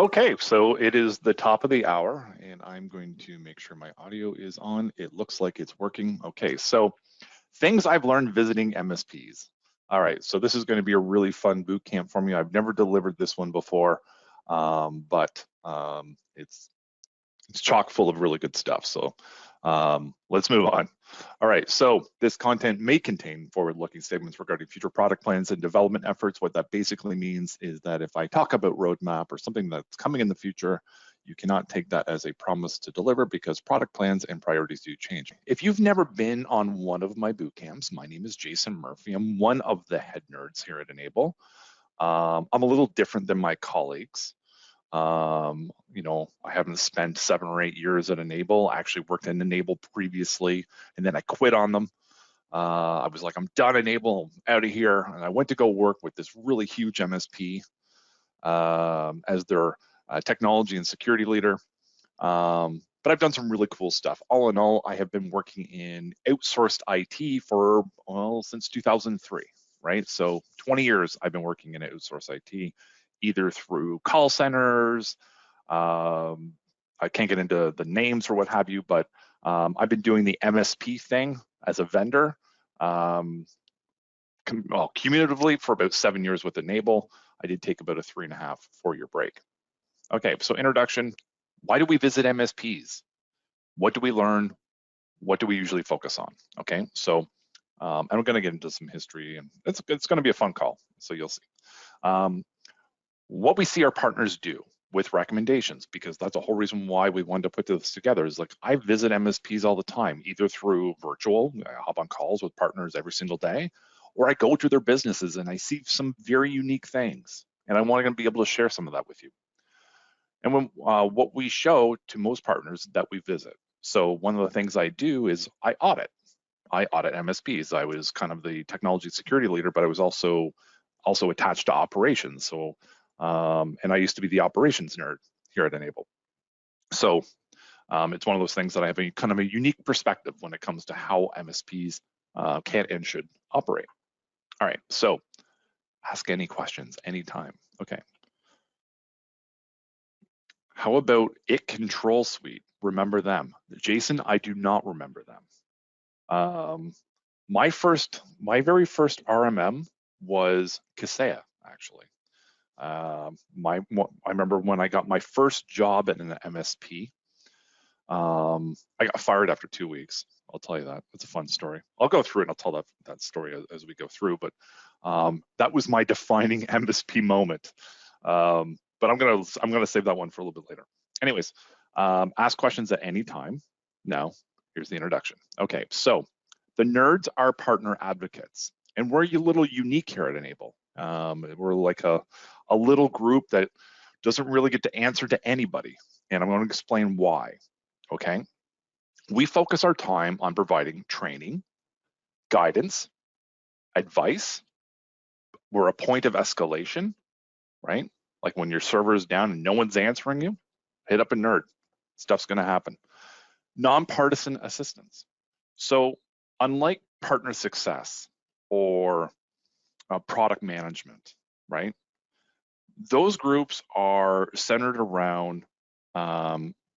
Okay, so it is the top of the hour and I'm going to make sure my audio is on. It looks like it's working. Okay, so things I've learned visiting MSPs. All right, so this is going to be a really fun boot camp for me. I've never delivered this one before, but it's chock full of really good stuff. So let's move on. All right, so this content may contain forward-looking statements regarding future product plans and development efforts. What that basically means is that if I talk about roadmap or something that's coming in the future, you cannot take that as a promise to deliver because product plans and priorities do change. If you've never been on one of my boot camps, my name is Jason Murphy. I'm one of the head nerds here at Enable. I'm a little different than my colleagues. You know, I haven't spent 7 or 8 years at Enable. I actually worked in Enable previously, and then I quit on them. I was like, I'm done Enable, I'm out of here. And I went to go work with this really huge MSP as their technology and security leader. But I've done some really cool stuff. All in all, I have been working in outsourced IT for, well, since 2003, right? So 20 years I've been working in outsourced IT, either through call centers. I can't get into the names or what have you, but I've been doing the MSP thing as a vendor, cumulatively for about 7 years with Enable. I did take about a 3.5, 4-year break. Okay, so introduction. Why do we visit MSPs? What do we learn? What do we usually focus on? Okay, so I'm going to get into some history, and it's going to be a fun call, so you'll see. What we see our partners do with recommendations, because that's the whole reason why we wanted to put this together, is like I visit MSPs all the time, either through virtual, I hop on calls with partners every single day, or I go to their businesses and I see some very unique things, and I want to be able to share some of that with you. And when what we show to most partners that we visit. So one of the things I do is I audit MSPs. I was kind of the technology security leader, but I was also attached to operations. So and I used to be the operations nerd here at Enable. So it's one of those things that I have a kind of a unique perspective when it comes to how MSPs can and should operate. All right, so ask any questions anytime. Okay. How about IT Control Suite? Remember them? Jason, I do not remember them. My very first RMM was Kaseya, actually. I remember when I got my first job at an MSP, I got fired after 2 weeks. I'll tell you that. It's a fun story. I'll go through it and I'll tell that story as we go through, but that was my defining MSP moment. But I'm gonna save that one for a little bit later. Anyways, ask questions at any time. Now, here's the introduction. Okay, so the nerds are partner advocates, and we're a little unique here at Enable. We're like a little group that doesn't really get to answer to anybody, and I'm going to explain why. Okay, we focus our time on providing training, guidance, advice. We're a point of escalation, right? Like when your server is down and no one's answering you, hit up a nerd. Stuff's going to happen. Nonpartisan assistance. So unlike partner success or product management, right? Those groups are centered around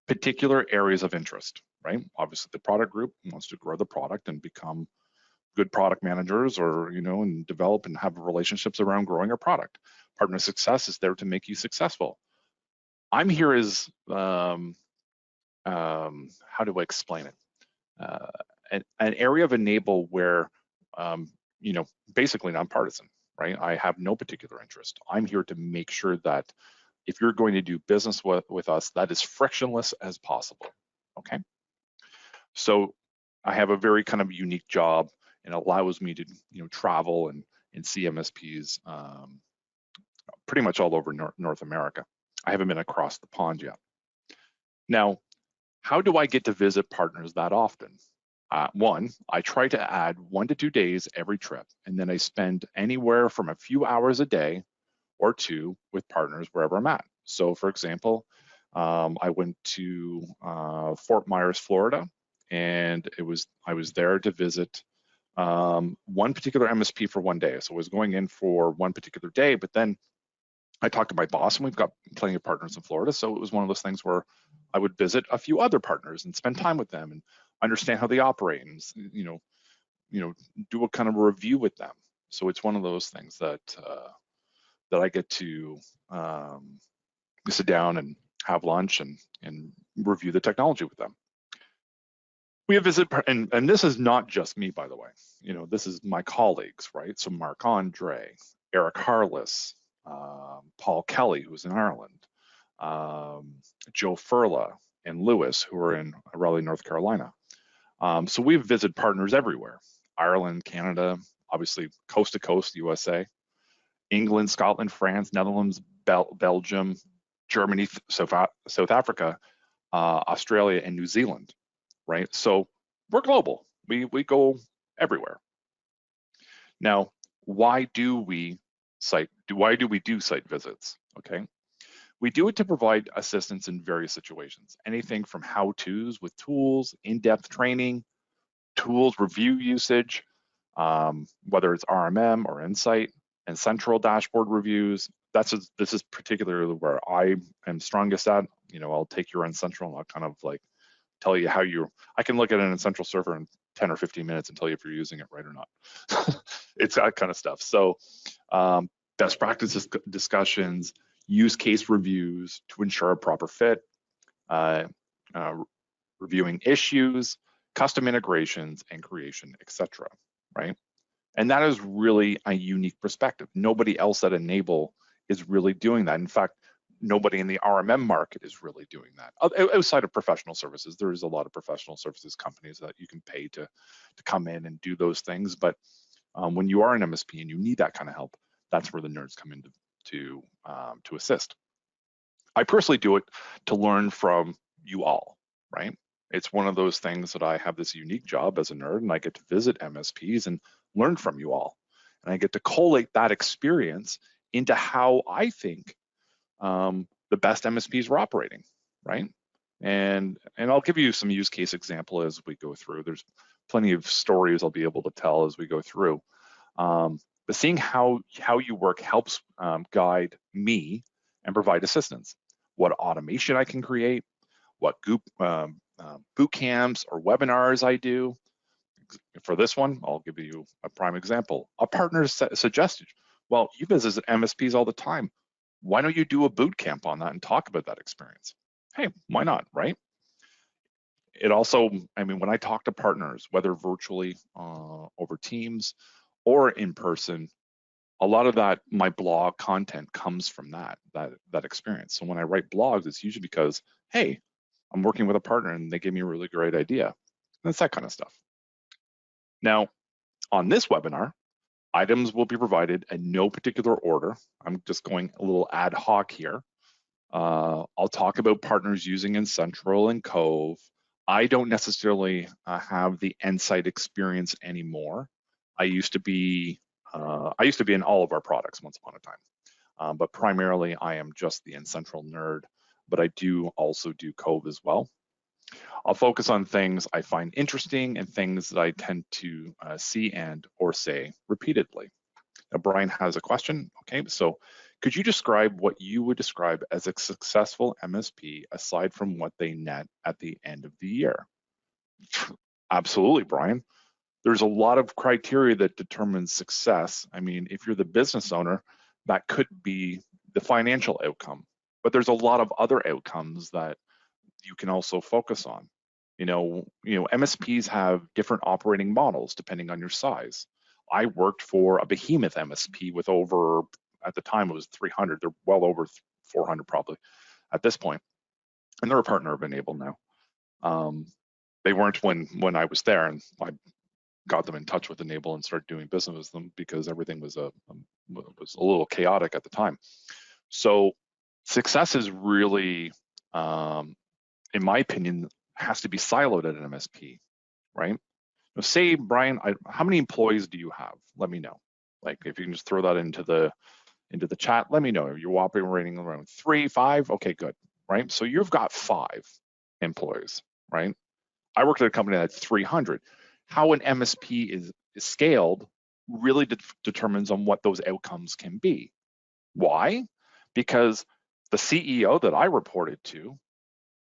particular areas of interest, right? Obviously, the product group wants to grow the product and become good product managers, or and develop and have relationships around growing our product. Partner success is there to make you successful. I'm here as how do I explain it? An area of Enable where basically nonpartisan, right? I have no particular interest. I'm here to make sure that if you're going to do business with us, that is frictionless as possible. Okay. So I have a very kind of unique job, and allows me to travel and see MSPs pretty much all over North America. I haven't been across the pond yet. Now, how do I get to visit partners that often? One, I try to add 1 to 2 days every trip, and then I spend anywhere from a few hours a day or 2 with partners wherever I'm at. So for example, I went to Fort Myers, Florida, and I was there to visit one particular MSP for 1 day. So I was going in for one particular day, but then I talked to my boss, and we've got plenty of partners in Florida. So it was one of those things where I would visit a few other partners and spend time with them and understand how they operate, and do a kind of a review with them. So it's one of those things that that I get to sit down and have lunch and review the technology with them. We have visit, and this is not just me, by the way. This is my colleagues, right? So Mark Andre, Eric Harless, Paul Kelly, who's in Ireland, Joe Furla, and Lewis, who are in Raleigh, North Carolina. So we've visited partners everywhere: Ireland, Canada, obviously coast to coast, USA, England, Scotland, France, Netherlands, Belgium, Germany, South Africa, Australia, and New Zealand, right? So we're global. We go everywhere. Now, why do we do site visits? Okay. We do it to provide assistance in various situations, anything from how-tos with tools, in-depth training, tools review usage, whether it's RMM or Insight, and central dashboard reviews. This is particularly where I am strongest at. I'll take your N-Central and I'll kind of like tell you how I can look at an N-Central server in 10 or 15 minutes and tell you if you're using it right or not. It's that kind of stuff. So best practices discussions, use case reviews to ensure a proper fit, reviewing issues, custom integrations, and creation, etc. Right? And that is really a unique perspective. Nobody else at Enable is really doing that. In fact, nobody in the RMM market is really doing that. Outside of professional services, there is a lot of professional services companies that you can pay to come in and do those things. But when you are an MSP and you need that kind of help, that's where the nerds come in to assist. I personally do it to learn from you all, right? It's one of those things that I have this unique job as a nerd, and I get to visit MSPs and learn from you all. And I get to collate that experience into how I think the best MSPs are operating, right? And I'll give you some use case example as we go through. There's plenty of stories I'll be able to tell as we go through. But seeing how you work helps guide me and provide assistance. What automation I can create, what boot camps or webinars I do. For this one, I'll give you a prime example. A partner suggested, well, you visit MSPs all the time. Why don't you do a boot camp on that and talk about that experience? Hey, why not, right? It also, when I talk to partners, whether virtually over Teams or in person, a lot of that, my blog content comes from that experience. So when I write blogs, it's usually because, hey, I'm working with a partner and they gave me a really great idea. That's that kind of stuff. Now, on this webinar, items will be provided in no particular order. I'm just going a little ad hoc here. I'll talk about partners using N-Central and Cove. I don't necessarily have the Insight experience anymore. I used to be in all of our products once upon a time, but primarily I am just the N-Central nerd, but I do also do Cove as well. I'll focus on things I find interesting and things that I tend to see and or say repeatedly. Now, Brian has a question. Okay, so could you describe what you would describe as a successful MSP aside from what they net at the end of the year? Absolutely, Brian. There's a lot of criteria that determines success. If you're the business owner, that could be the financial outcome, but there's a lot of other outcomes that you can also focus on. MSPs have different operating models depending on your size. I worked for a behemoth MSP with over, at the time it was 300, they're well over 400 probably at this point, and they're a partner of Enable now. They weren't when I was there, and I got them in touch with Enable and started doing business with them because everything was a little chaotic at the time. So success is really, in my opinion, has to be siloed at an MSP, right? Now, say, Brian, how many employees do you have? Let me know. Like, if you can just throw that into the chat, let me know. You're operating around 3, 5, okay, good, right? So you've got 5 employees, right? I worked at a company that had 300. How an MSP is scaled really determines on what those outcomes can be. Why? because the CEO that I reported to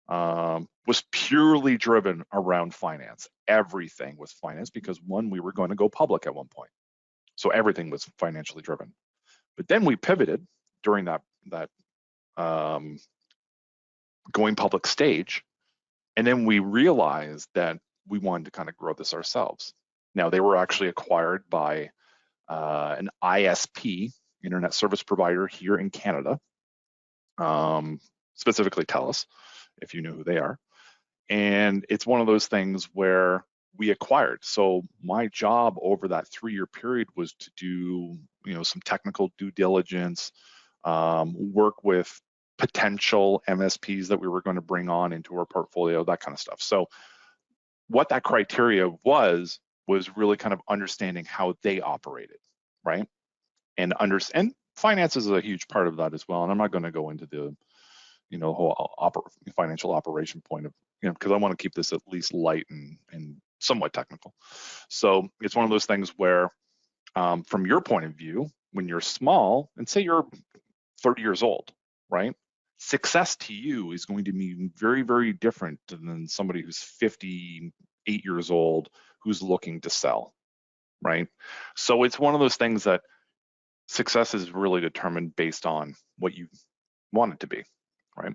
was purely driven around finance. Everything was finance because one, we were going to go public at one point. So everything was financially driven. But then we pivoted during that going public stage. And then we realized that we wanted to kind of grow this ourselves. Now, they were actually acquired by an ISP, internet service provider here in Canada, specifically TELUS, if you know who they are. And it's one of those things where we acquired. So my job over that 3-year period was to do, some technical due diligence, work with potential MSPs that we were going to bring on into our portfolio, that kind of stuff. So what that criteria was really kind of understanding how they operated, right? And finance is a huge part of that as well. And I'm not going to go into the, whole financial operation point of, because I want to keep this at least light and somewhat technical. So it's one of those things where, from your point of view, when you're small, and say you're 30 years old, right? Success to you is going to be very, very different than somebody who's 58 years old who's looking to sell, right? So it's one of those things that success is really determined based on what you want it to be, right?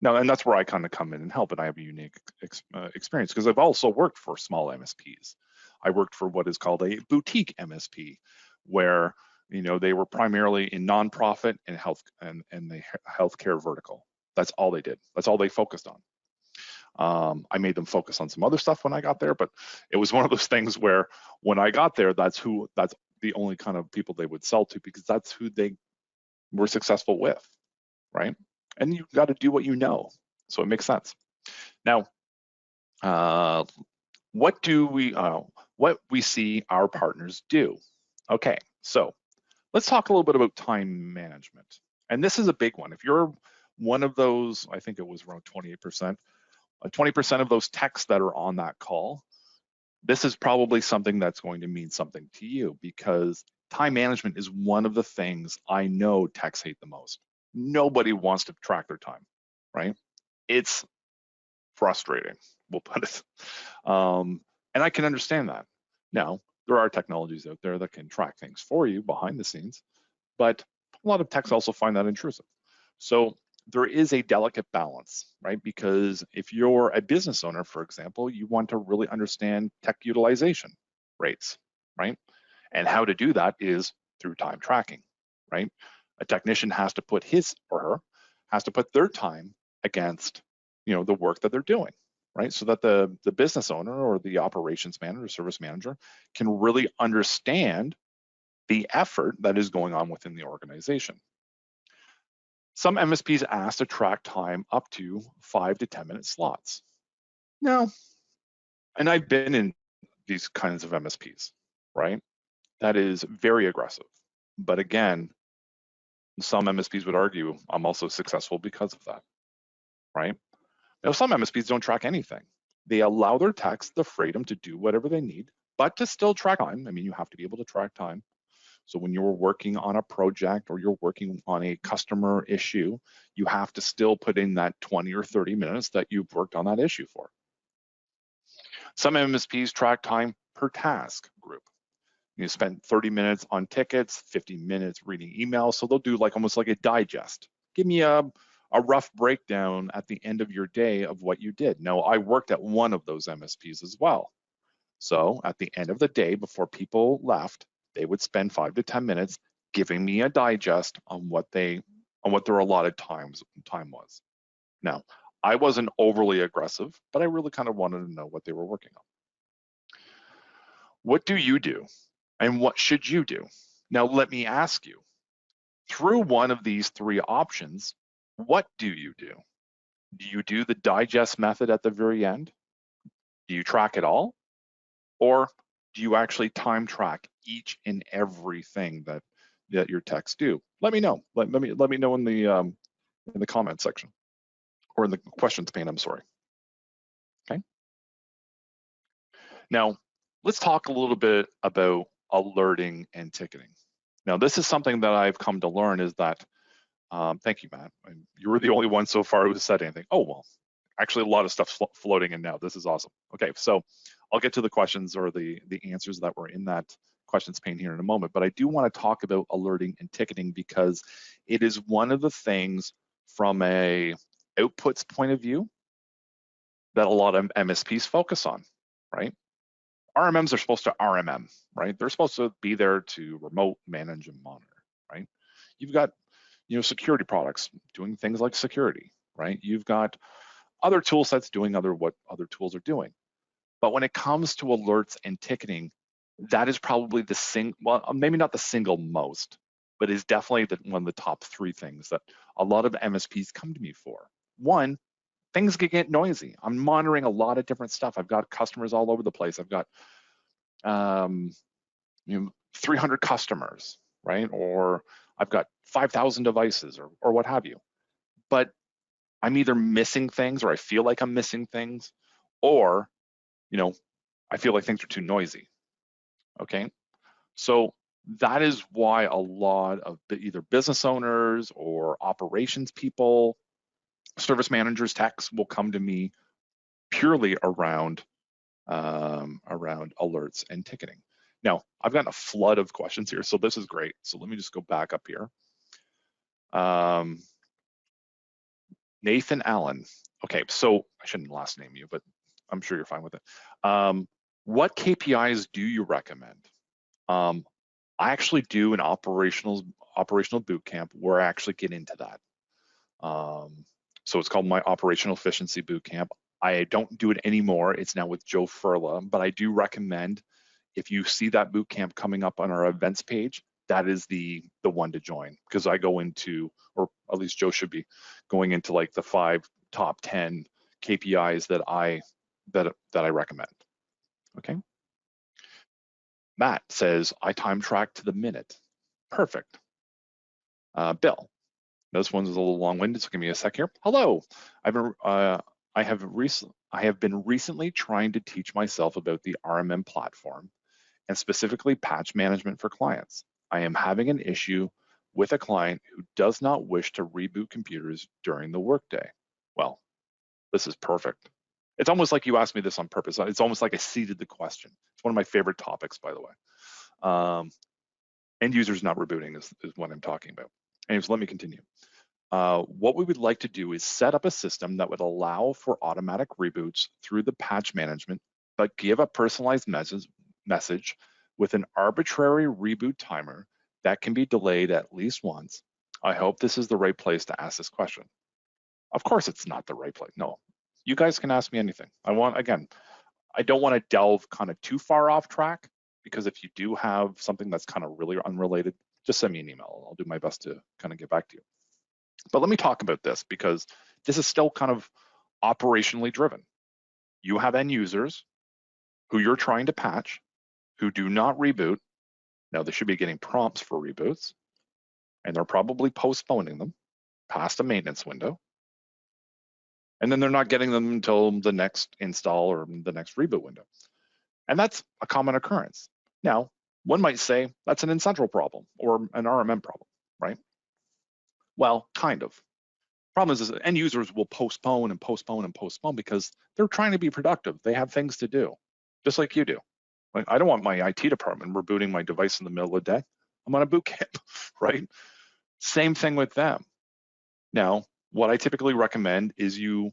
Now, and that's where I kind of come in and help, and I have a unique experience because I've also worked for small MSPs. I worked for what is called a boutique MSP, where they were primarily in nonprofit and health and the healthcare vertical. That's all they did. That's all they focused on. I made them focus on some other stuff when I got there, but it was one of those things where when I got there, that's the only kind of people they would sell to because that's who they were successful with, right? And you got to do what you know, so it makes sense. Now, what we see our partners do? Okay, so let's talk a little bit about time management. And this is a big one. If you're one of those, I think it was around 28%, 20% of those techs that are on that call, this is probably something that's going to mean something to you because time management is one of the things I know techs hate the most. Nobody wants to track their time, right? It's frustrating, we'll put it. And I can understand that. Now, there are technologies out there that can track things for you behind the scenes, but a lot of techs also find that intrusive. So there is a delicate balance, right? Because if you're a business owner, for example, you want to really understand tech utilization rates, right? And how to do that is through time tracking, right? A technician has to put their time against, the work that they're doing, right? So that the business owner or the operations manager, service manager can really understand the effort that is going on within the organization. Some MSPs ask to track time up to 5 to 10 minute slots. Now, and I've been in these kinds of MSPs, right? That is very aggressive. But again, some MSPs would argue I'm also successful because of that, right? Now, some MSPs don't track anything. They allow their techs the freedom to do whatever they need, but to still track time. I mean, you have to be able to track time. So when you're working on a project or you're working on a customer issue, you have to still put in that 20 or 30 minutes that you've worked on that issue for. Some MSPs track time per task group. You spend 30 minutes on tickets, 50 minutes reading emails. So they'll do almost like a digest. Give me a rough breakdown at the end of your day of what you did. Now, I worked at one of those MSPs as well. So at the end of the day, before people left, they would spend 5 to 10 minutes giving me a digest on what their allotted time was. Now, I wasn't overly aggressive, but I really kind of wanted to know what they were working on. What do you do? And what should you do? Now, let me ask you, through one of these 3 options, what do you do? Do you do the digest method at the very end? Do you track it all? Or do you actually time track each and everything that your techs do? Let me know. Let me know in the comment section or in the questions pane. I'm sorry. Okay. Now let's talk a little bit about alerting and ticketing. Now this is something that I've come to learn is that Thank you, Matt. And you were the only one so far who said anything. Oh, well, actually a lot of stuff's floating in now. This is awesome. Okay, so I'll get to the questions or the answers that were in that questions pane here in a moment, but I do want to talk about alerting and ticketing because it is one of the things from a outputs point of view that a lot of MSPs focus on, right? RMMs are supposed to RMM, right? They're supposed to be there to remote manage and monitor, right? You've got, security products doing things like security, right? You've got other tool sets doing what other tools are doing. But when it comes to alerts and ticketing, that is probably well, maybe not the single most, but is definitely one of the top three things that a lot of MSPs come to me for. One, things can get noisy. I'm monitoring a lot of different stuff. I've got customers all over the place. I've got 300 customers, right? Or I've got 5,000 devices or what have you. But I'm either missing things or I feel like I'm missing things, or, I feel like things are too noisy, okay? So that is why a lot of either business owners or operations people, service managers, techs will come to me purely around alerts and ticketing. Now, I've gotten a flood of questions here, so this is great. So let me just go back up here. Nathan Allen. Okay, so I shouldn't last name you, but I'm sure you're fine with it. What KPIs do you recommend? I actually do an operational boot camp where I actually get into that. So it's called my operational efficiency boot camp. I don't do it anymore. It's now with Joe Furla, but I do recommend if you see that boot camp coming up on our events page, that is the one to join, because I go into, or at least Joe should be going into, like the top 10 KPIs that I recommend. Okay. Matt says, I time track to the minute. Perfect. Bill, this one's a little long-winded, so give me a sec here. Hello. I have been recently trying to teach myself about the RMM platform and specifically patch management for clients. I am having an issue with a client who does not wish to reboot computers during the workday. Well, this is perfect. It's almost like you asked me this on purpose. It's almost like I seeded the question. It's one of my favorite topics, by the way. End users not rebooting is what I'm talking about. Anyways, let me continue. What we would like to do is set up a system that would allow for automatic reboots through the patch management, but give a personalized message with an arbitrary reboot timer that can be delayed at least once. I hope this is the right place to ask this question. Of course it's not the right place. No, you guys can ask me anything. I don't want to delve kind of too far off track, because if you do have something that's kind of really unrelated, just send me an email. I'll do my best to kind of get back to you. But let me talk about this, because this is still kind of operationally driven. You have end users who you're trying to patch, who do not reboot. Now, they should be getting prompts for reboots, and they're probably postponing them past a maintenance window. And then they're not getting them until the next install or the next reboot window. And that's a common occurrence. Now, one might say that's an Incentral problem or an RMM problem, right? Well, kind of. Problem is end users will postpone and postpone and postpone because they're trying to be productive. They have things to do, just like you do. Like, I don't want my IT department rebooting my device in the middle of the day. I'm on a boot camp, right? Same thing with them. Now, what I typically recommend is you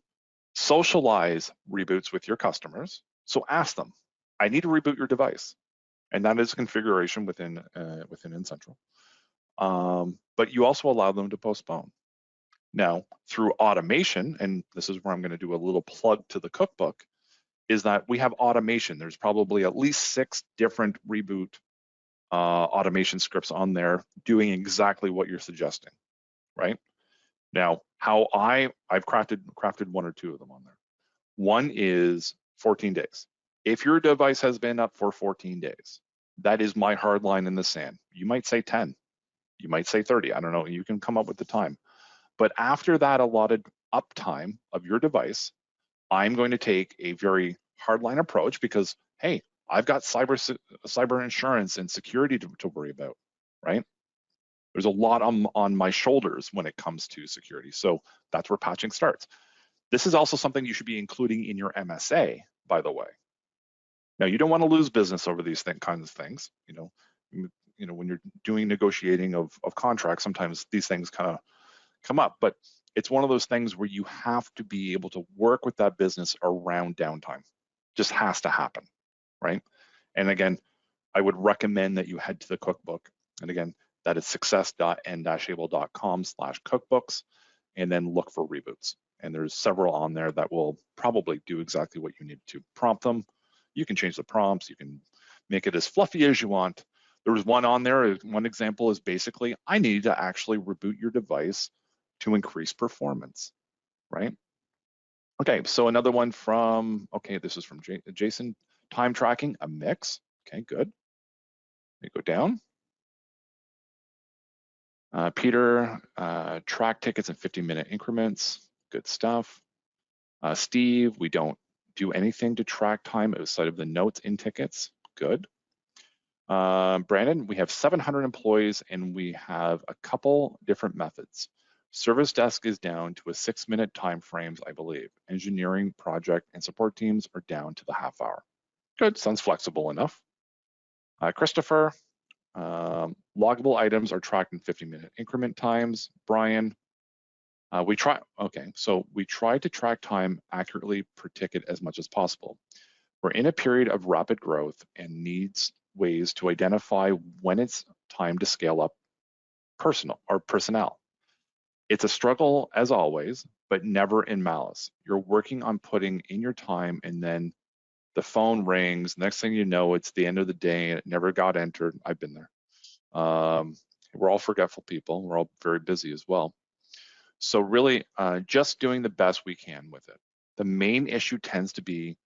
socialize reboots with your customers. So ask them, I need to reboot your device. And that is configuration within Incentral. But you also allow them to postpone. Now, through automation, and this is where I'm going to do a little plug to the cookbook, is that we have automation. There's probably at least 6 different reboot automation scripts on there doing exactly what you're suggesting, right? Now, how I've crafted 1 or 2 of them on there. One is 14 days. If your device has been up for 14 days, that is my hard line in the sand. You might say 10, you might say 30, I don't know, you can come up with the time. But after that allotted uptime of your device, I'm going to take a very hardline approach because, hey, I've got cyber insurance and security to worry about, right? There's a lot on my shoulders when it comes to security. So that's where patching starts. This is also something you should be including in your MSA, by the way. Now, you don't want to lose business over these kinds of things. When you're doing negotiating of contracts, sometimes these things kind of come up, but it's one of those things where you have to be able to work with that business around downtime. Just has to happen, right? And again, I would recommend that you head to the cookbook. And again, that is success.n-able.com/cookbooks, and then look for reboots. And there's several on there that will probably do exactly what you need to prompt them. You can change the prompts, you can make it as fluffy as you want. There was one on there, one example is basically, I need to actually reboot your device to increase performance, right? Okay, so another one from, okay, this is from Jason, time tracking, a mix. Okay, good. Let me go down. Peter, track tickets in 50-minute increments. Good stuff. Steve, we don't do anything to track time outside of the notes in tickets. Good. Brandon, we have 700 employees and we have a couple different methods. Service desk is down to a 6-minute time frames, I believe. Engineering, project, and support teams are down to the half hour. Good, sounds flexible enough. Christopher, loggable items are tracked in 50-minute increment times. Brian, we try to track time accurately per ticket as much as possible. We're in a period of rapid growth and needs ways to identify when it's time to scale up personnel. It's a struggle as always, but never in malice. You're working on putting in your time and then the phone rings. Next thing you know, it's the end of the day and it never got entered. I've been there. We're all forgetful people. We're all very busy as well. So really just doing the best we can with it. The main issue tends to be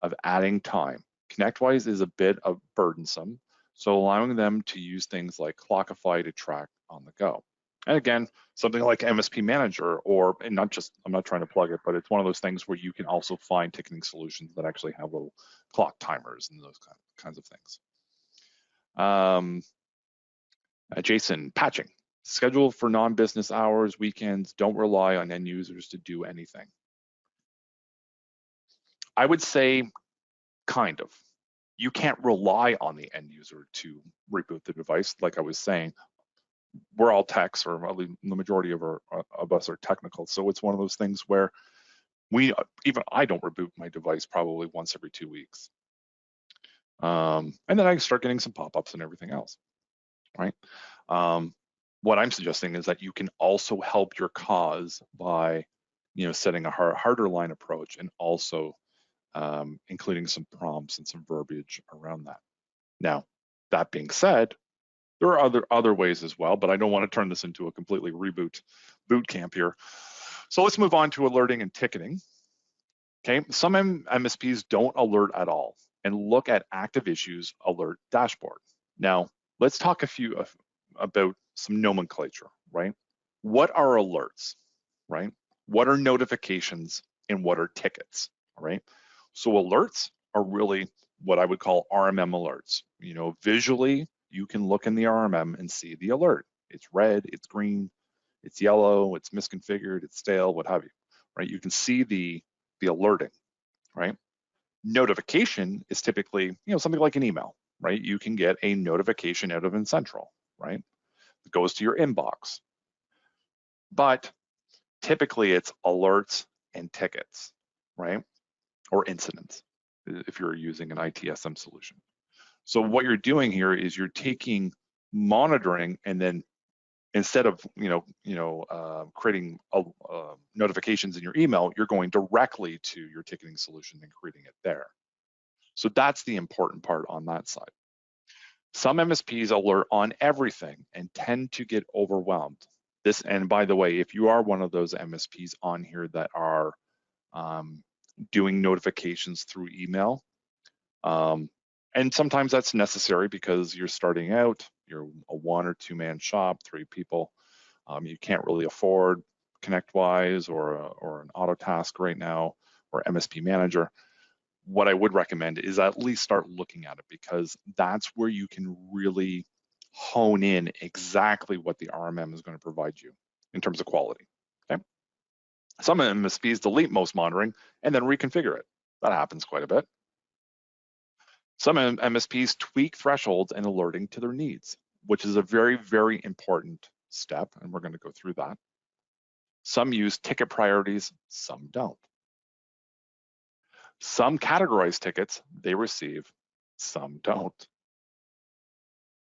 of adding time. ConnectWise is a bit of burdensome, so allowing them to use things like Clockify to track on the go. And again, something like MSP Manager, and not just, I'm not trying to plug it, but it's one of those things where you can also find ticketing solutions that actually have little clock timers and those kinds of things. Jason, patching. Schedule for non-business hours, weekends, don't rely on end users to do anything. I would say kind of. You can't rely on the end user to reboot the device. Like I was saying, we're all techs, or at least the majority of us are technical. So it's one of those things where even I don't reboot my device probably once every 2 weeks. And then I start getting some pop-ups and everything else, right? What I'm suggesting is that you can also help your cause by, setting a harder line approach and also including some prompts and some verbiage around that. Now, that being said, there are other ways as well, but I don't want to turn this into a completely reboot boot camp here. So let's move on to alerting and ticketing. Okay, some MSPs don't alert at all and look at active issues alert dashboard. Now, let's talk about some nomenclature, right? What are alerts, right? What are notifications and what are tickets, right? So alerts are really what I would call RMM alerts. Visually, you can look in the RMM and see the alert. It's red, it's green, it's yellow, it's misconfigured, it's stale, what have you, right? You can see the alerting, right? Notification is typically, something like an email, right? You can get a notification out of Incentral, right? It goes to your inbox. But typically it's alerts and tickets, right? Or incidents, if you're using an ITSM solution. So what you're doing here is you're taking monitoring and then instead of creating notifications in your email, you're going directly to your ticketing solution and creating it there. So that's the important part on that side. Some MSPs alert on everything and tend to get overwhelmed. And by the way, if you are one of those MSPs on here that are doing notifications through email, and sometimes that's necessary because you're starting out, you're a 1 or 2 man shop, 3 people. You can't really afford ConnectWise or an Autotask right now or MSP Manager. What I would recommend is at least start looking at it because that's where you can really hone in exactly what the RMM is going to provide you in terms of quality. Okay. Some MSPs delete most monitoring and then reconfigure it. That happens quite a bit. Some MSPs tweak thresholds and alerting to their needs, which is a very, very important step, and we're going to go through that. Some use ticket priorities, some don't. Some categorize tickets they receive, some don't.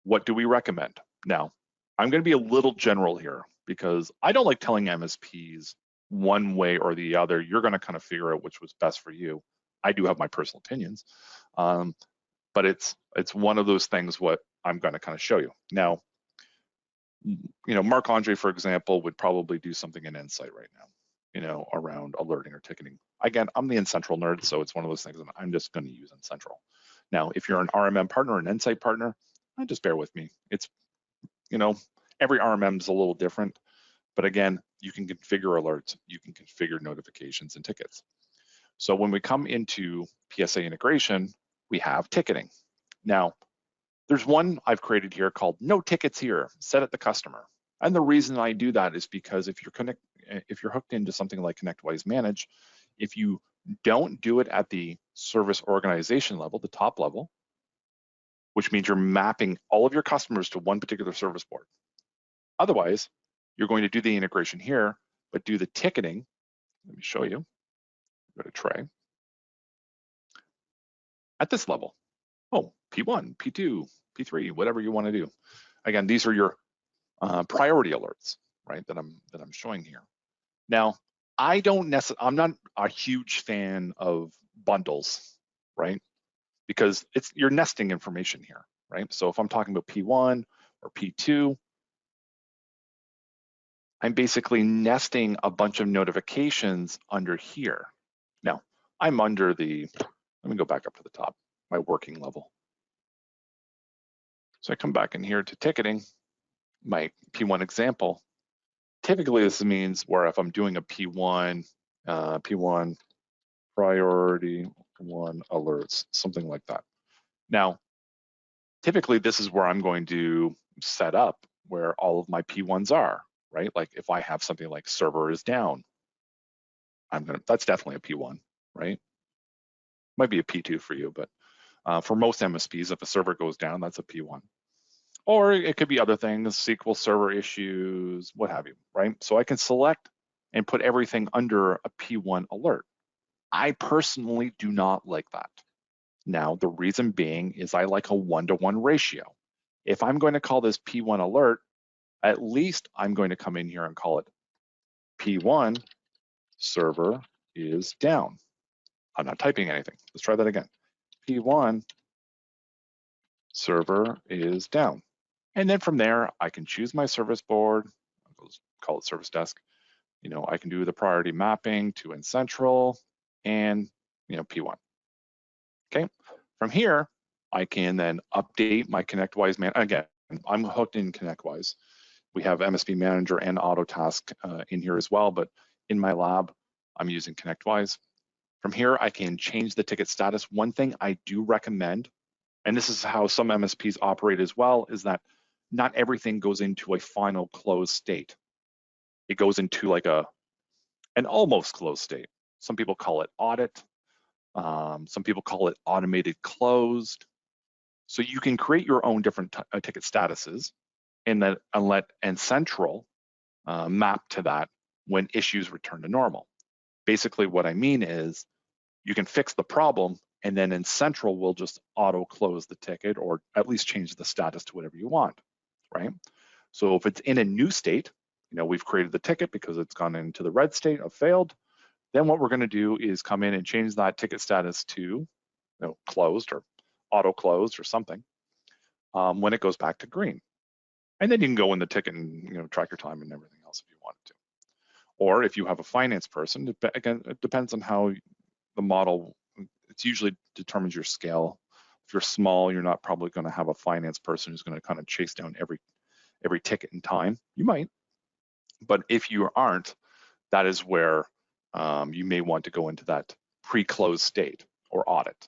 What do we recommend? Now, I'm going to be a little general here because I don't like telling MSPs one way or the other. You're going to kind of figure out which was best for you. I do have my personal opinions, but it's one of those things what I'm going to kind of show you. Now, Marc-Andre, for example, would probably do something in Insight right now, around alerting or ticketing. Again, I'm the N-Central nerd, so it's one of those things that I'm just going to use N-Central. Now, if you're an RMM partner, an Insight partner, just bear with me. It's, every RMM is a little different, but again, you can configure alerts, you can configure notifications and tickets. So when we come into PSA integration, we have ticketing. Now, there's one I've created here called no tickets here, set at the customer. And the reason I do that is because if you're hooked into something like ConnectWise Manage, if you don't do it at the service organization level, the top level, which means you're mapping all of your customers to one particular service board. Otherwise, you're going to do the integration here, but do the ticketing. Let me show you. Go to tray. At this level. Oh, P1, P2, P3, whatever you want to do. Again, these are your priority alerts, right? That I'm showing here. Now, I'm not a huge fan of bundles, right? Because you're nesting information here, right? So if I'm talking about P1 or P2, I'm basically nesting a bunch of notifications under here. Now, I'm under let me go back up to the top, my working level. So I come back in here to ticketing, my P1 example. Typically, this means where if I'm doing a P1 priority 1 alerts, something like that. Now, typically, this is where I'm going to set up where all of my P1s are, right? Like if I have something like server is down, that's definitely a P1, right? Might be a P2 for you, but for most MSPs, if a server goes down, that's a P1. Or it could be other things, SQL Server issues, what have you, right? So I can select and put everything under a P1 alert. I personally do not like that. Now, the reason being is I like a 1-to-1 ratio. If I'm going to call this P1 alert, at least I'm going to come in here and call it P1 server is down. I'm not typing anything. Let's try that again. P1 server is down. And then from there, I can choose my service board, I'll call it service desk. I can do the priority mapping to N-Central and, P1. Okay. From here, I can then update my ConnectWise Again, I'm hooked in ConnectWise. We have MSP Manager and Autotask in here as well, but in my lab, I'm using ConnectWise. From here, I can change the ticket status. One thing I do recommend, and this is how some MSPs operate as well, is that not everything goes into a final closed state. It goes into like an almost closed state. Some people call it audit. Some people call it automated closed. So you can create your own different ticket statuses and let N-Central map to that when issues return to normal. Basically what I mean is you can fix the problem and then N-Central will just auto close the ticket or at least change the status to whatever you want, right? So if it's in a new state, we've created the ticket because it's gone into the red state of failed, then what we're going to do is come in and change that ticket status to closed or auto closed or something when it goes back to green. And then you can go in the ticket and track your time and everything else if you wanted to. Or if you have a finance person, again, it depends on how the model, it usually determines your scale. If you're small, you're not probably going to have a finance person who's going to kind of chase down every ticket in time. You might, but if you aren't, that is where you may want to go into that pre-closed state or audit.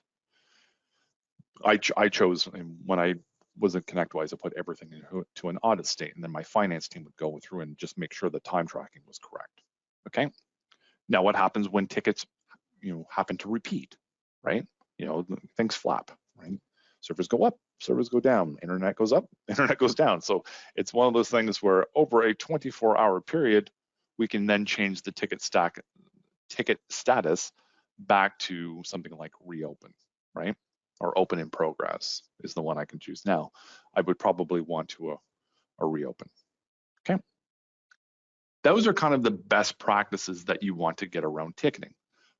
I chose, when I was in ConnectWise, I put everything into an audit state, and then my finance team would go through and just make sure the time tracking was correct. Okay. Now, what happens when tickets, happen to repeat, right? Things flap, right? Servers go up, servers go down, internet goes up, internet goes down. So it's one of those things where over a 24-hour period, we can then change the ticket status back to something like reopen, right? Or open in progress is the one I can choose now. I would probably want to a reopen. Okay. Those are kind of the best practices that you want to get around ticketing.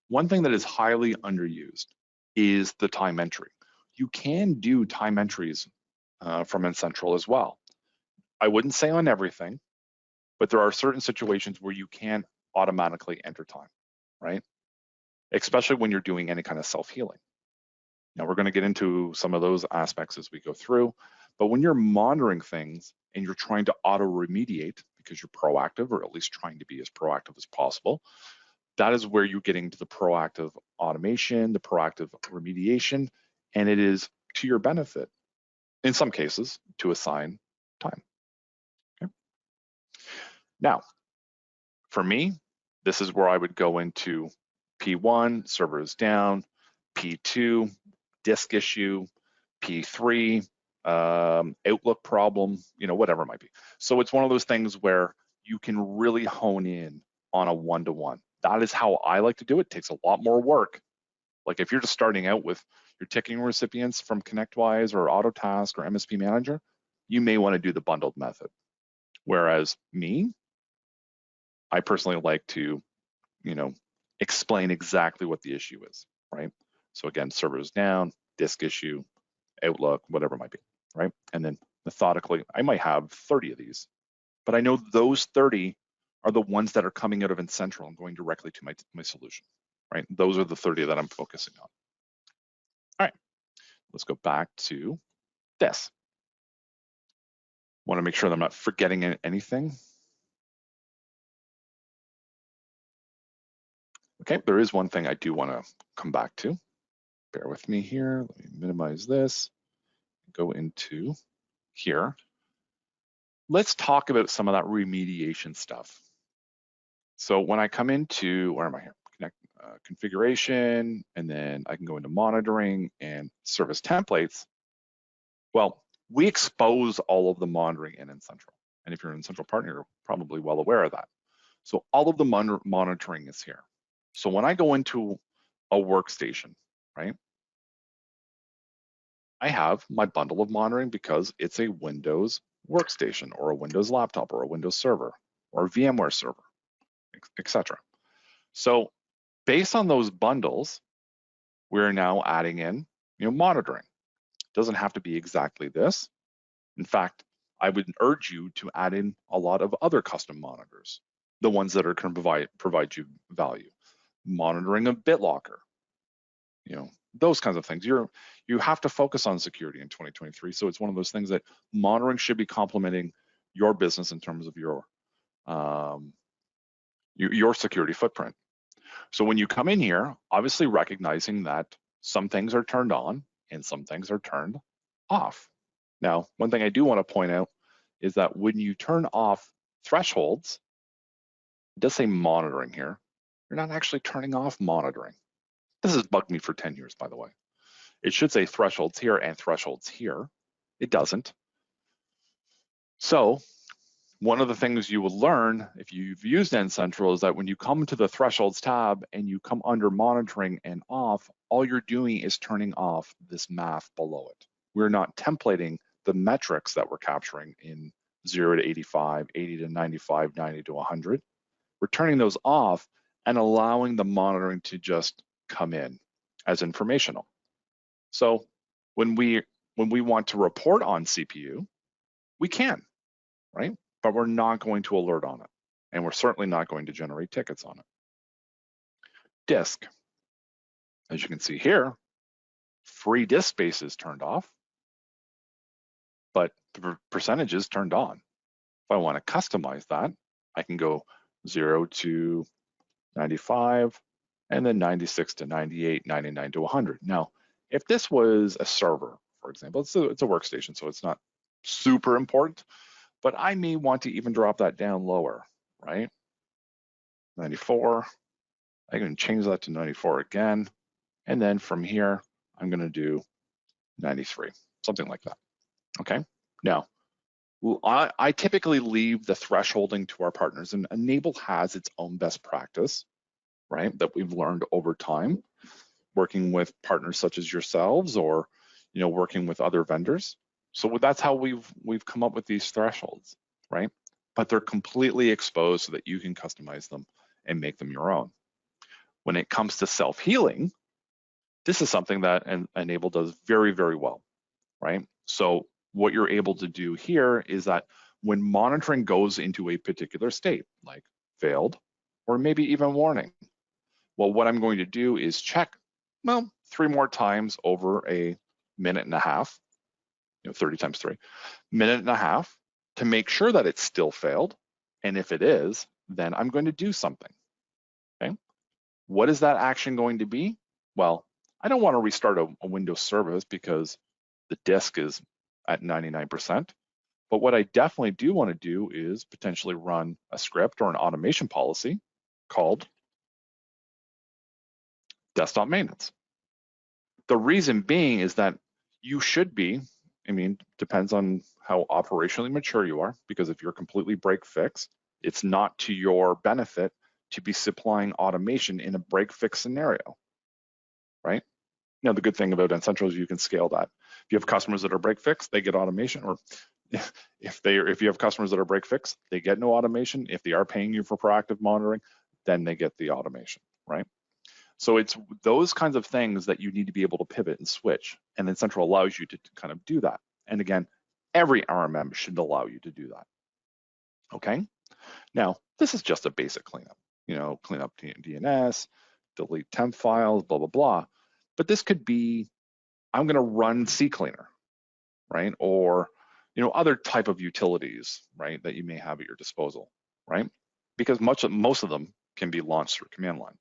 One thing that is highly underused is the time entry. You can do time entries from N-central as well. I wouldn't say on everything, but there are certain situations where you can automatically enter time, right? Especially when you're doing any kind of self-healing. Now, we're going to get into some of those aspects as we go through, but when you're monitoring things and you're trying to auto-remediate because you're proactive, or at least trying to be as proactive as possible, that is where you're getting to the proactive automation, the proactive remediation, and it is to your benefit, in some cases, to assign time. Okay. Now, for me, this is where I would go into P1, server is down, P2, disk issue, P3, Outlook problem, whatever it might be. So it's one of those things where you can really hone in on a one-to-one. That is how I like to do it. It takes a lot more work. Like if you're just starting out with your ticketing recipients from ConnectWise or Autotask or MSP Manager, you may want to do the bundled method. Whereas me, I personally like to, explain exactly what the issue is, right? So again, servers down, disk issue, Outlook, whatever it might be, right? And then methodically, I might have 30 of these, but I know those 30 are the ones that are coming out of N-central and going directly to my solution, right? Those are the 30 that I'm focusing on. All right, let's go back to this. Want to make sure that I'm not forgetting anything. Okay, there is one thing I do want to come back to. Bear with me here. Let me minimize this. Go into here. Let's talk about some of that remediation stuff. So when I come into, where am I here? Configuration, and then I can go into monitoring and service templates. Well, we expose all of the monitoring in N-central. And if you're an N-central partner, you're probably well aware of that. So all of the monitoring is here. So when I go into a workstation, right, I have my bundle of monitoring because it's a Windows workstation or a Windows laptop or a Windows server or a VMware server, etc. So based on those bundles, we're now adding in, monitoring. It doesn't have to be exactly this. In fact, I would urge you to add in a lot of other custom monitors, the ones that are going to provide you value. Monitoring of BitLocker, those kinds of things. You have to focus on security in 2023. So it's one of those things that monitoring should be complementing your business in terms of your security footprint. So when you come in here, obviously recognizing that some things are turned on and some things are turned off. Now, one thing I do want to point out is that when you turn off thresholds, it does say monitoring here. You're not actually turning off monitoring. This has bugged me for 10 years, by the way. It should say thresholds here and thresholds here. It doesn't. So one of the things you will learn if you've used N-central is that when you come to the thresholds tab and you come under monitoring and off, all you're doing is turning off this math below it. We're not templating the metrics that we're capturing in 0 to 85, 80 to 95, 90 to 100. We're turning those off and allowing the monitoring to just come in as informational. So when we want to report on CPU, we can, right? But we're not going to alert on it. And we're certainly not going to generate tickets on it. Disk. As you can see here, free disk space is turned off, but the percentage is turned on. If I want to customize that, I can go 0 to 95, and then 96 to 98, 99 to 100. Now, if this was a server, for for example. It's a workstation, so it's not super important, but I may want to even drop that down lower, right? 94, I can change that to 94 again. And then from here, I'm gonna do 93, something like that, okay? Now, I typically leave the thresholding to our partners, and Enable has its own best practice, right, that we've learned over time, working with partners such as yourselves, or working with other vendors. So that's how we've come up with these thresholds, right? But they're completely exposed so that you can customize them and make them your own. When it comes to self-healing, this is something that Enable does very, very well, right? So what you're able to do here is that when monitoring goes into a particular state, like failed, or maybe even warning, well, what I'm going to do is check, 3 more times over a minute and a half, 30 times 3, minute and a half, to make sure that it's still failed. And if it is, then I'm going to do something, okay? What is that action going to be? Well, I don't want to restart a Windows service because the disk is at 99%. But what I definitely do want to do is potentially run a script or an automation policy called desktop maintenance. The reason being is that you should be, depends on how operationally mature you are, because if you're completely break fix, it's not to your benefit to be supplying automation in a break fix scenario, right? Now, the good thing about N-central is you can scale that. If you have customers that are break fix, they get automation, or if you have customers that are break fix, they get no automation. If they are paying you for proactive monitoring, then they get the automation, right? So it's those kinds of things that you need to be able to pivot and switch, and N-central allows you to kind of do that. And again, every RMM should allow you to do that, okay? Now, this is just a basic cleanup, clean up DNS, delete temp files, blah, blah, blah. But this could be, I'm gonna run CCleaner, right? Or, other type of utilities, right, that you may have at your disposal, right? Because most of them can be launched through command line.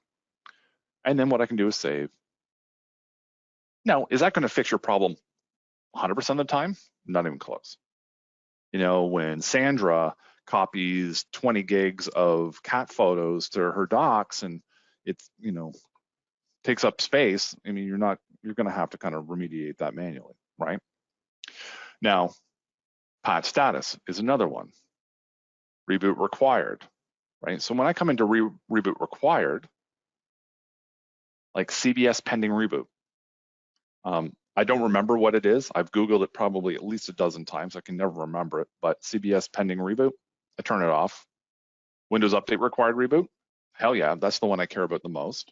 And then what I can do is save. Now, is that gonna fix your problem 100% of the time? Not even close. When Sandra copies 20 gigs of cat photos to her docs and it's, takes up space, you're gonna have to kind of remediate that manually, right? Now, patch status is another one. Reboot required, right? So when I come into reboot required, like CBS pending reboot, I don't remember what it is. I've Googled it probably at least a dozen times. I can never remember it, but CBS pending reboot, I turn it off. Windows update required reboot, hell yeah, that's the one I care about the most.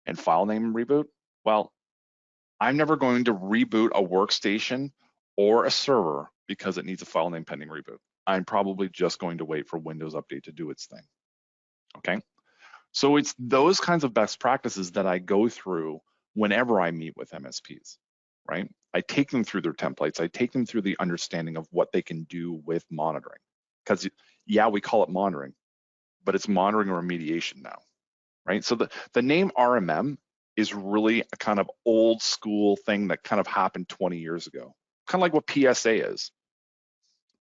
And file name reboot, well, I'm never going to reboot a workstation or a server because it needs a file name pending reboot. I'm probably just going to wait for Windows Update to do its thing, okay? So it's those kinds of best practices that I go through whenever I meet with MSPs, right? I take them through their templates. I take them through the understanding of what they can do with monitoring. Because yeah, we call it monitoring, but it's monitoring remediation now, right? So the name RMM is really a kind of old school thing that kind of happened 20 years ago. Kind of like what PSA is.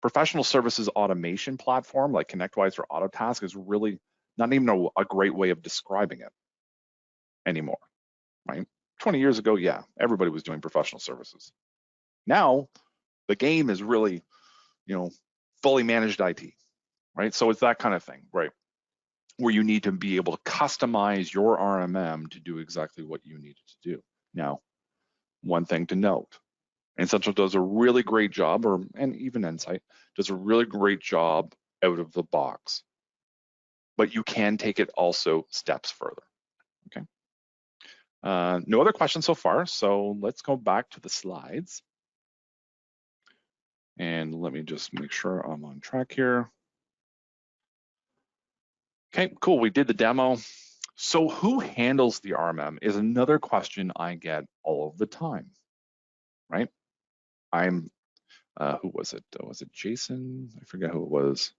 Professional services automation platform like ConnectWise or Autotask is really not even a great way of describing it anymore, right? 20 years ago, yeah, everybody was doing professional services. Now, the game is really, fully managed IT, right? So it's that kind of thing, right? Where you need to be able to customize your RMM to do exactly what you need it to do. Now, one thing to note, N-central does a really great job, and even Insight does a really great job out of the box, but you can take it also steps further, okay? No other questions so far, so let's go back to the slides. And let me just make sure I'm on track here. Okay, cool, we did the demo. So who handles the RMM is another question I get all of the time, right? Who was it? Was it Jason? I forget who it was.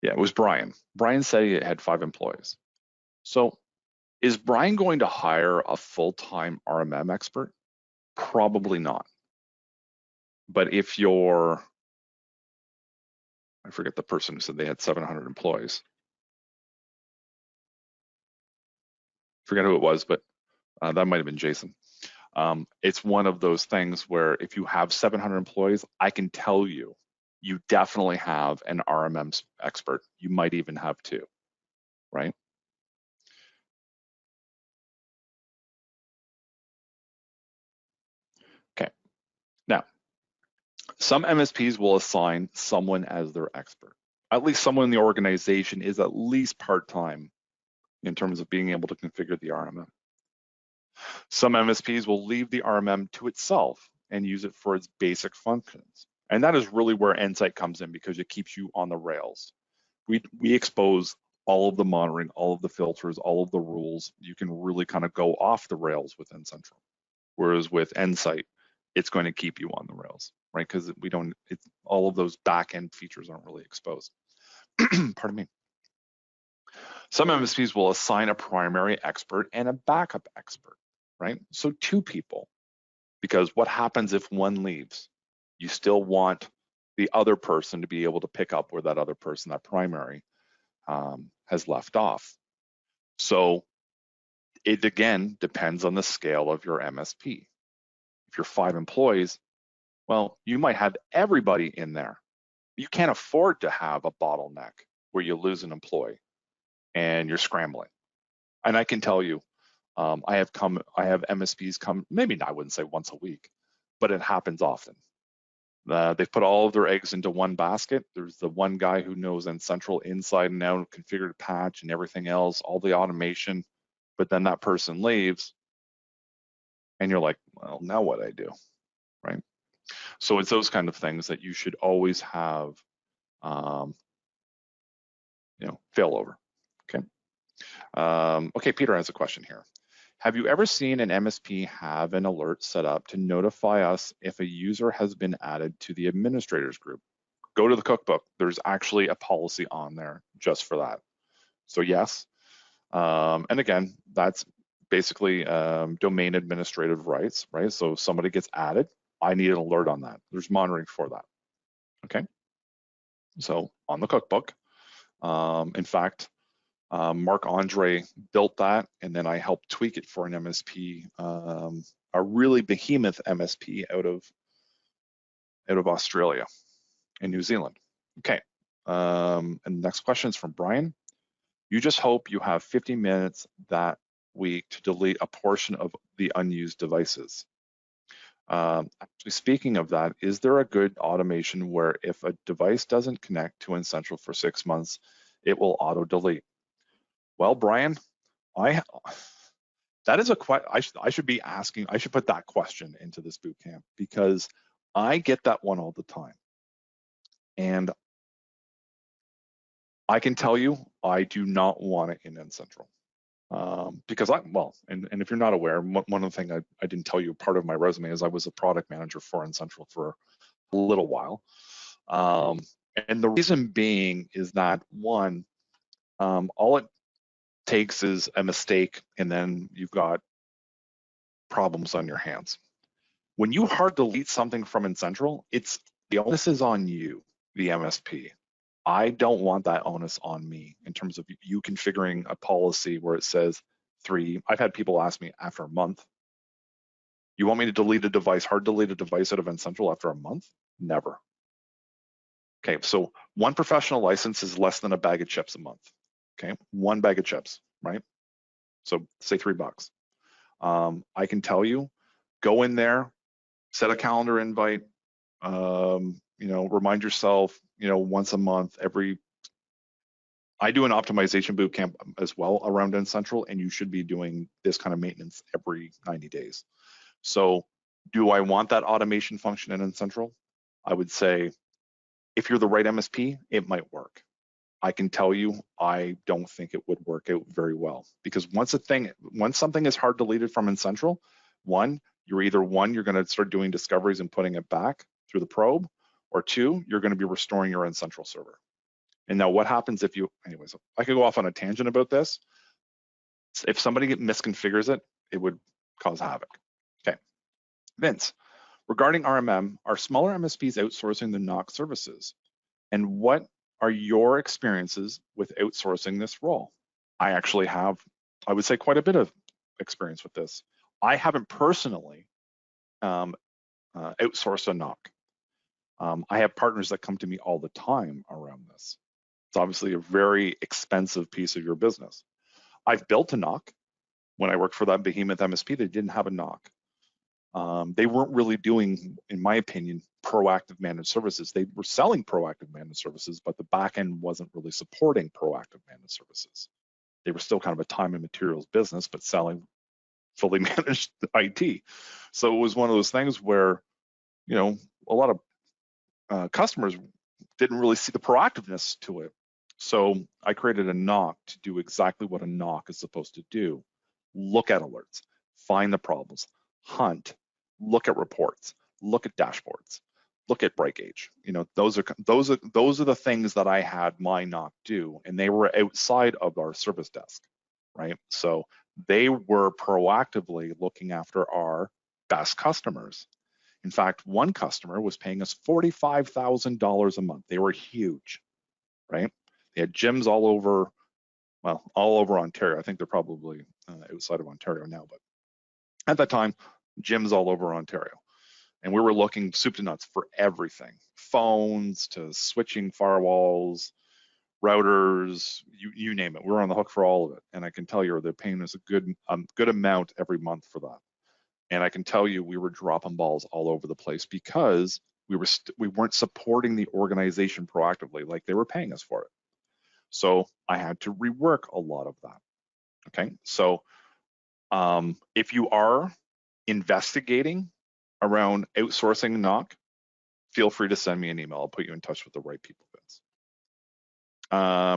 Yeah, it was Brian. Brian said he had 5 employees. So is Brian going to hire a full-time RMM expert? Probably not. But if you're, I forget the person who said they had 700 employees. Forget who it was, but that might have been Jason. It's one of those things where if you have 700 employees, I can tell you, you definitely have an RMM expert. You might even have two, right? Okay. Now, some MSPs will assign someone as their expert. At least someone in the organization is at least part-time in terms of being able to configure the RMM. Some MSPs will leave the RMM to itself and use it for its basic functions. And that is really where Nsight comes in, because it keeps you on the rails. We expose all of the monitoring, all of the filters, all of the rules. You can really kind of go off the rails with N-central. Whereas with Nsight, it's going to keep you on the rails, right? Because we don't, all of those back-end features aren't really exposed. Pardon me. Some MSPs will assign a primary expert and a backup expert, right? So two people, because what happens if one leaves? You still want the other person to be able to pick up where that other person, that primary, has left off. So it again depends on the scale of your MSP. If you're 5 employees, well, you might have everybody in there. You can't afford to have a bottleneck where you lose an employee and you're scrambling. And I can tell you, I have MSPs come, maybe I wouldn't say once a week, but it happens often. They've put all of their eggs into one basket. There's the one guy who knows N-central inside and out, configured patch and everything else, all the automation, but then that person leaves and you're like, well, now what do I do, right? So it's those kind of things that you should always have, failover, okay? Okay, Peter has a question here. Have you ever seen an MSP have an alert set up to notify us if a user has been added to the administrators group? Go to the cookbook. There's actually a policy on there just for that. So yes, and again, that's basically domain administrative rights, right? So if somebody gets added, I need an alert on that. There's monitoring for that, okay? So on the cookbook, in fact, Mark Andre built that, and then I helped tweak it for an MSP, a really behemoth MSP out of Australia and New Zealand. Okay, and the next question is from Brian. You just hope you have 50 minutes that week to delete a portion of the unused devices. Actually, speaking of that, is there a good automation where if a device doesn't connect to N-central for 6 months, it will auto delete? Well, Brian, that is a question I should be asking. I should put that question into this boot camp, because I get that one all the time. And I can tell you, I do not want it in N-central. Because and if you're not aware, one of the things I didn't tell you, part of my resume is I was a product manager for N-central for a little while. And the reason being is that, one, all it takes is a mistake, and then you've got problems on your hands. When you hard delete something from N-central, the onus is on you, the MSP. I don't want that onus on me in terms of you configuring a policy where it says 3. I've had people ask me after a month, you want me to delete a device, hard delete a device out of N-central after a month? Never. Okay, so 1 professional license is less than a bag of chips a month. Okay, 1 bag of chips, right? So say $3. I can tell you, go in there, set a calendar invite, remind yourself, once a month, I do an optimization boot camp as well around N-central, and you should be doing this kind of maintenance every 90 days. So do I want that automation function in N-central? I would say, if you're the right MSP, it might work. I can tell you, I don't think it would work out very well, because once something is hard deleted from N-central, you're going to start doing discoveries and putting it back through the probe, or 2, you're going to be restoring your N-central server. And now what happens if anyways, I could go off on a tangent about this. If somebody misconfigures it, it would cause havoc. Okay. Vince, regarding RMM, are smaller MSPs outsourcing the NOC services? And what are your experiences with outsourcing this role? I actually have, I would say, quite a bit of experience with this. I haven't personally outsourced a NOC. I have partners that come to me all the time around this. It's obviously a very expensive piece of your business. I've built a NOC. When I worked for that behemoth MSP, they didn't have a NOC. They weren't really doing, in my opinion, proactive managed services. They were selling proactive managed services, but the back end wasn't really supporting proactive managed services. They were still kind of a time and materials business, but selling fully managed IT. So it was one of those things where, you know, a lot of customers didn't really see the proactiveness to it. So I created a NOC to do exactly what a NOC is supposed to do. Look at alerts, find the problems, hunt, look at reports, look at dashboards, look at BrightGauge. You know, those are the things that I had my NOC do, and they were outside of our service desk, right? So they were proactively looking after our best customers. In fact, one customer was paying us $45,000 a month. They were huge, right? They had gyms all over, well, all over Ontario. I think they're probably outside of Ontario now, but at that time, gyms all over Ontario. And we were looking soup to nuts for everything, phones to switching firewalls, routers, you name it. We're on the hook for all of it. And I can tell you they're paying us a good amount every month for that. And I can tell you we were dropping balls all over the place because we weren't supporting the organization proactively like they were paying us for it. So I had to rework a lot of that. Okay, so if you are investigating around outsourcing NOC, feel free to send me an email. I'll put you in touch with the right people, Vince.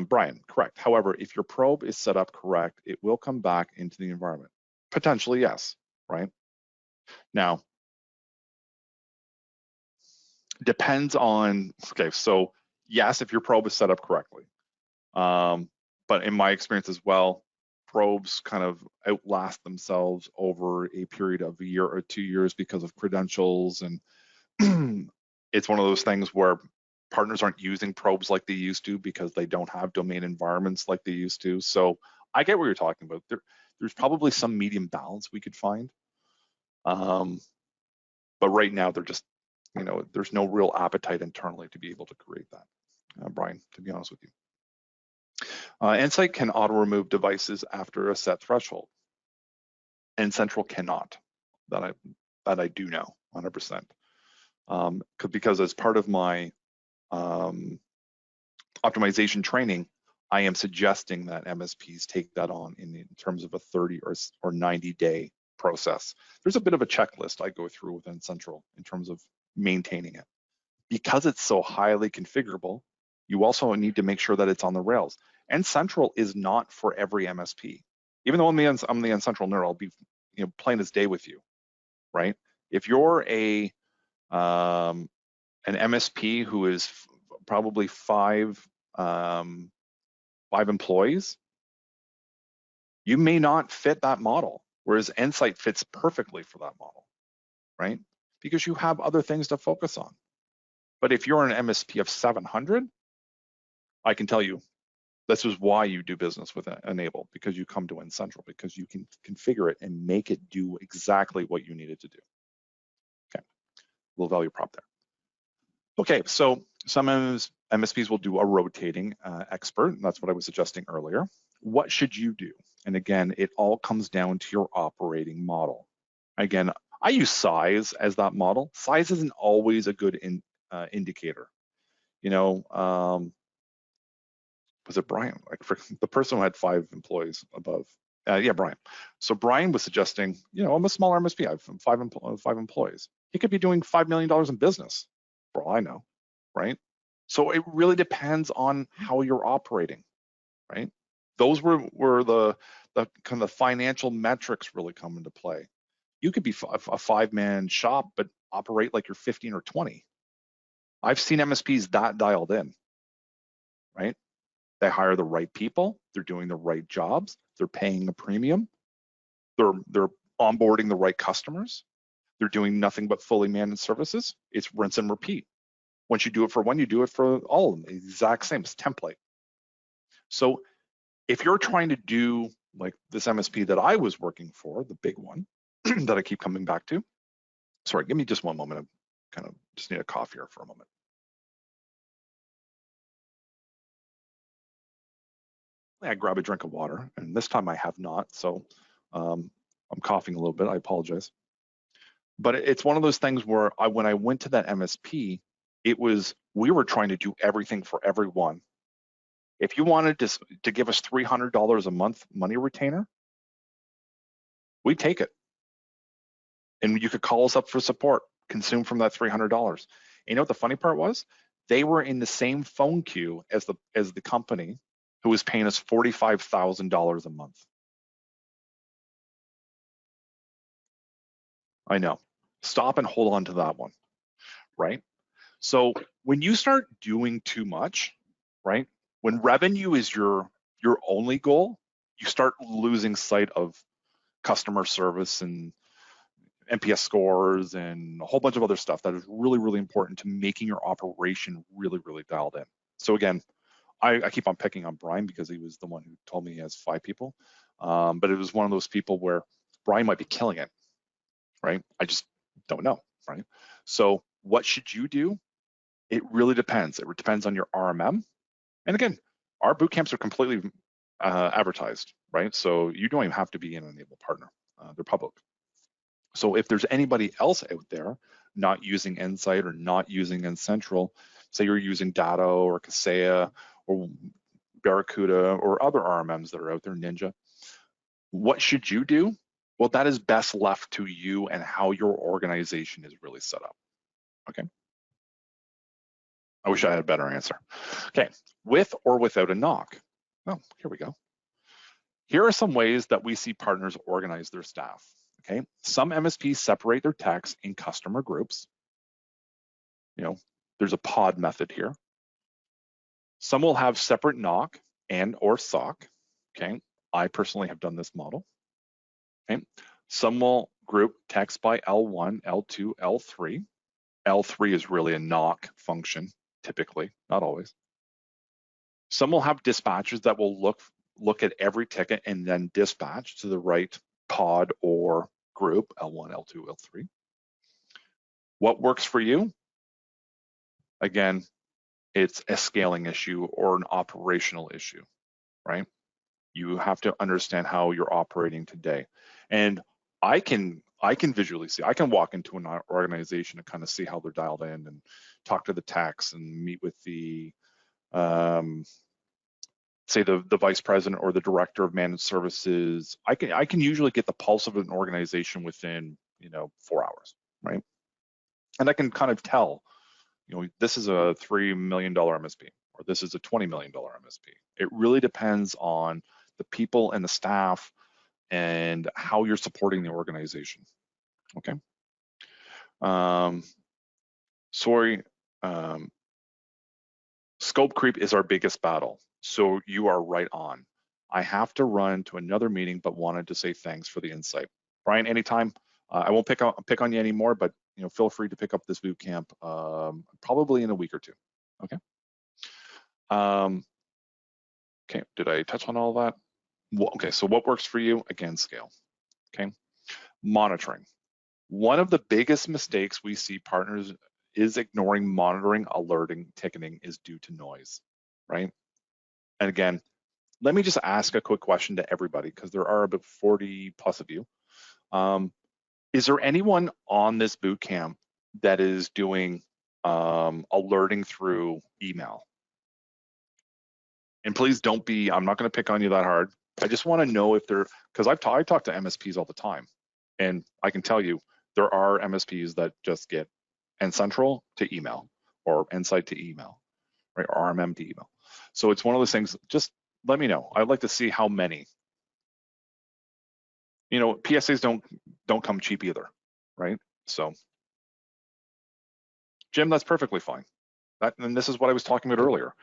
Brian, correct. However, if your probe is set up correct, it will come back into the environment. Potentially, yes, right? Now, depends on, okay, so yes, if your probe is set up correctly. But in my experience as well, probes kind of outlast themselves over a period of a year or 2 years because of credentials. And it's one of those things where partners aren't using probes like they used to because they don't have domain environments like they used to. So I get what you're talking about. There's probably some medium balance we could find. But right now they're just, you know, there's no real appetite internally to be able to create that, Brian, to be honest with you. Insight can auto-remove devices after a set threshold. And Central cannot, that I do know 100%. Because as part of my optimization training, I am suggesting that MSPs take that on in terms of a 30 or 90-day process. There's a bit of a checklist I go through within Central in terms of maintaining it. Because it's so highly configurable, you also need to make sure that it's on the rails. And Central is not for every MSP. Even though I'm the N-Central nerd, I'll be, you know, plain as day with you, right? If you're an MSP who is probably five employees, you may not fit that model, whereas Insight fits perfectly for that model, right? Because you have other things to focus on. But if you're an MSP of 700, I can tell you, this is why you do business with Enable, because you come to N-Central, because you can configure it and make it do exactly what you need it to do. Okay, little value prop there. Okay, so some MSPs will do a rotating expert, and that's what I was suggesting earlier. What should you do? And again, it all comes down to your operating model. Again, I use size as that model. Size isn't always a good indicator. You know, was it Brian? Like for the person who had 5 employees above. Yeah, Brian. So Brian was suggesting, you know, I'm a smaller MSP. I have 5 employees. He could be doing $5 million in business, for all I know, right? So it really depends on how you're operating, right? Those were the kind of financial metrics really come into play. You could be a 5-man shop, but operate like you're 15 or 20. I've seen MSPs that dialed in, right? They hire the right people, they're doing the right jobs, they're paying a premium, they're onboarding the right customers, they're doing nothing but fully managed services, it's rinse and repeat. Once you do it for one, you do it for all of them, exact same, it's template. So if you're trying to do like this MSP that I was working for, the big one that I keep coming back to, sorry, give me just one moment. I kind of just need a cough here for a moment. I grab a drink of water, and this time I have not, so I'm coughing a little bit, I apologize. But it's one of those things where when I went to that MSP, we were trying to do everything for everyone. If you wanted to give us $300 a month money retainer, we'd take it. And you could call us up for support, consume from that $300. You know what the funny part was? They were in the same phone queue as the company who was paying us $45,000 a month. I know. Stop and hold on to that one, right? So when you start doing too much, right? When revenue is your only goal, you start losing sight of customer service and NPS scores and a whole bunch of other stuff that is really, really important to making your operation really, really dialed in. So again, I keep on picking on Brian because he was the one who told me he has 5 people. But it was one of those people where Brian might be killing it, right? I just don't know, right? So what should you do? It really depends. It depends on your RMM. And again, our boot camps are completely advertised, right? So you don't even have to be an enabled partner. They're public. So if there's anybody else out there not using Insight or not using N-Central, say you're using Datto or Kaseya or Barracuda or other RMMs that are out there, Ninja, what should you do? Well, that is best left to you and how your organization is really set up, okay? I wish I had a better answer. Okay, with or without a NOC. Oh, here we go. Here are some ways that we see partners organize their staff, okay? Some MSPs separate their techs in customer groups. You know, there's a pod method here. Some will have separate NOC and or SOC, okay? I personally have done this model, okay? Some will group techs by L1, L2, L3. L3 is really a NOC function, typically, not always. Some will have dispatchers that will look at every ticket and then dispatch to the right pod or group, L1, L2, L3. What works for you? Again, it's a scaling issue or an operational issue, right? You have to understand how you're operating today. And I can visually see, I can walk into an organization and kind of see how they're dialed in and talk to the techs and meet with the, say the vice president or the director of managed services. I can usually get the pulse of an organization within, 4 hours, right? And I can kind of tell, this is a $3 million MSP or this is a $20 million MSP. It really depends on the people and the staff and how you're supporting the organization, okay? Scope creep is our biggest battle. So you are right on. I have to run to another meeting, but wanted to say thanks for the insight. Brian, anytime. I won't pick on you anymore, but feel free to pick up this boot camp probably in a week or two. Okay. Okay. Did I touch on all that? Well, okay. So what works for you? Again, scale. Okay. Monitoring. One of the biggest mistakes we see partners is ignoring monitoring, alerting, ticketing is due to noise, right? And again, let me just ask a quick question to everybody because there are about 40 plus of you. Is there anyone on this boot camp that is doing alerting through email? And please don't be, I'm not going to pick on you that hard. I just want to know if they're, because I talk to MSPs all the time, and I can tell you there are MSPs that just get N-Central to email or Insight to email, right? Or RMM to email. So it's one of those things, just let me know. I'd like to see how many. PSAs don't come cheap either, right? So, Jim, that's perfectly fine. And this is what I was talking about earlier.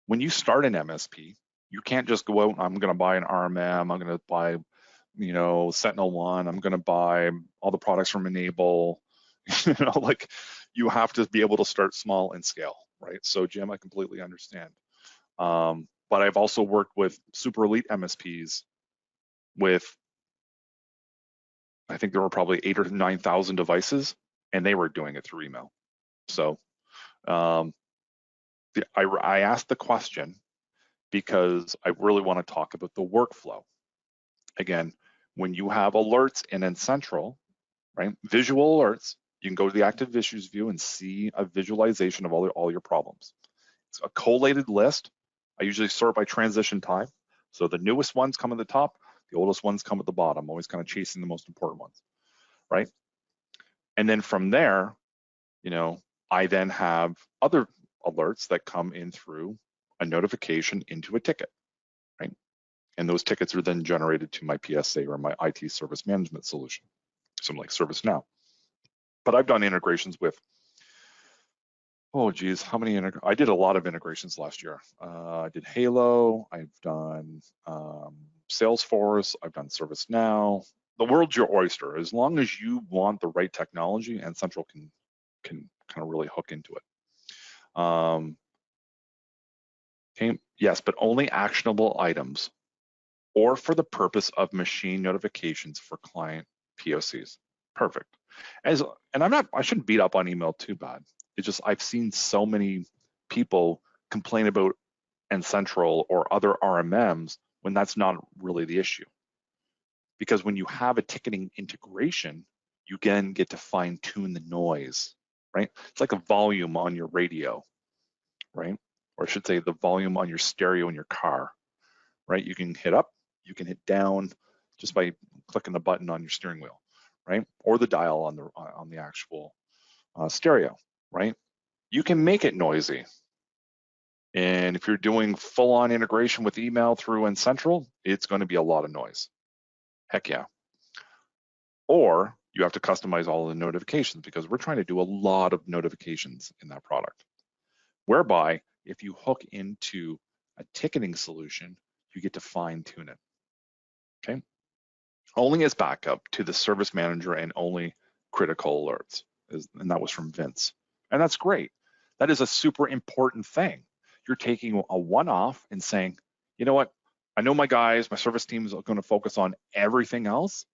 When you start an MSP, you can't just go out, I'm going to buy an RMM, I'm going to buy, you know, SentinelOne. I'm going to buy all the products from Enable. You know, like you have to be able to start small and scale, right? So Jim, I completely understand. But I've also worked with super elite MSPs with, I think there were probably 8,000 or 9,000 devices, and they were doing it through email. So I asked the question because I really want to talk about the workflow. Again, when you have alerts in N-central, right, visual alerts, you can go to the active issues view and see a visualization of all your problems. It's a collated list. I usually sort by transition time. So the newest ones come at the top, the oldest ones come at the bottom. I'm always kind of chasing the most important ones, right? And then from there, you know, I then have other alerts that come in through a notification into a ticket, right? And those tickets are then generated to my PSA or my IT service management solution, something like ServiceNow. But I've done integrations with, oh geez, how many? I did a lot of integrations last year. I did Halo. I've done Salesforce. I've done ServiceNow. The world's your oyster. As long as you want the right technology, and Central can kind of really hook into it. Okay, yes, but only actionable items or for the purpose of machine notifications for client POCs. Perfect. And I shouldn't beat up on email too bad. It's just I've seen so many people complain about N-central or other RMMs when that's not really the issue. Because when you have a ticketing integration, you then get to fine tune the noise, right? It's like a volume on your radio, right? Or I should say the volume on your stereo in your car, right? You can hit up, you can hit down just by clicking the button on your steering wheel, right? Or the dial on the actual stereo, right? You can make it noisy. And if you're doing full-on integration with email through N-central, it's going to be a lot of noise. Heck yeah. Or you have to customize all the notifications because we're trying to do a lot of notifications in that product. Whereby, if you hook into a ticketing solution, you get to fine tune it. Okay. Only as backup to the service manager and only critical alerts. And that was from Vince. And that's great. That is a super important thing. You're taking a one-off and saying, you know what? I know my guys, my service team is going to focus on everything else,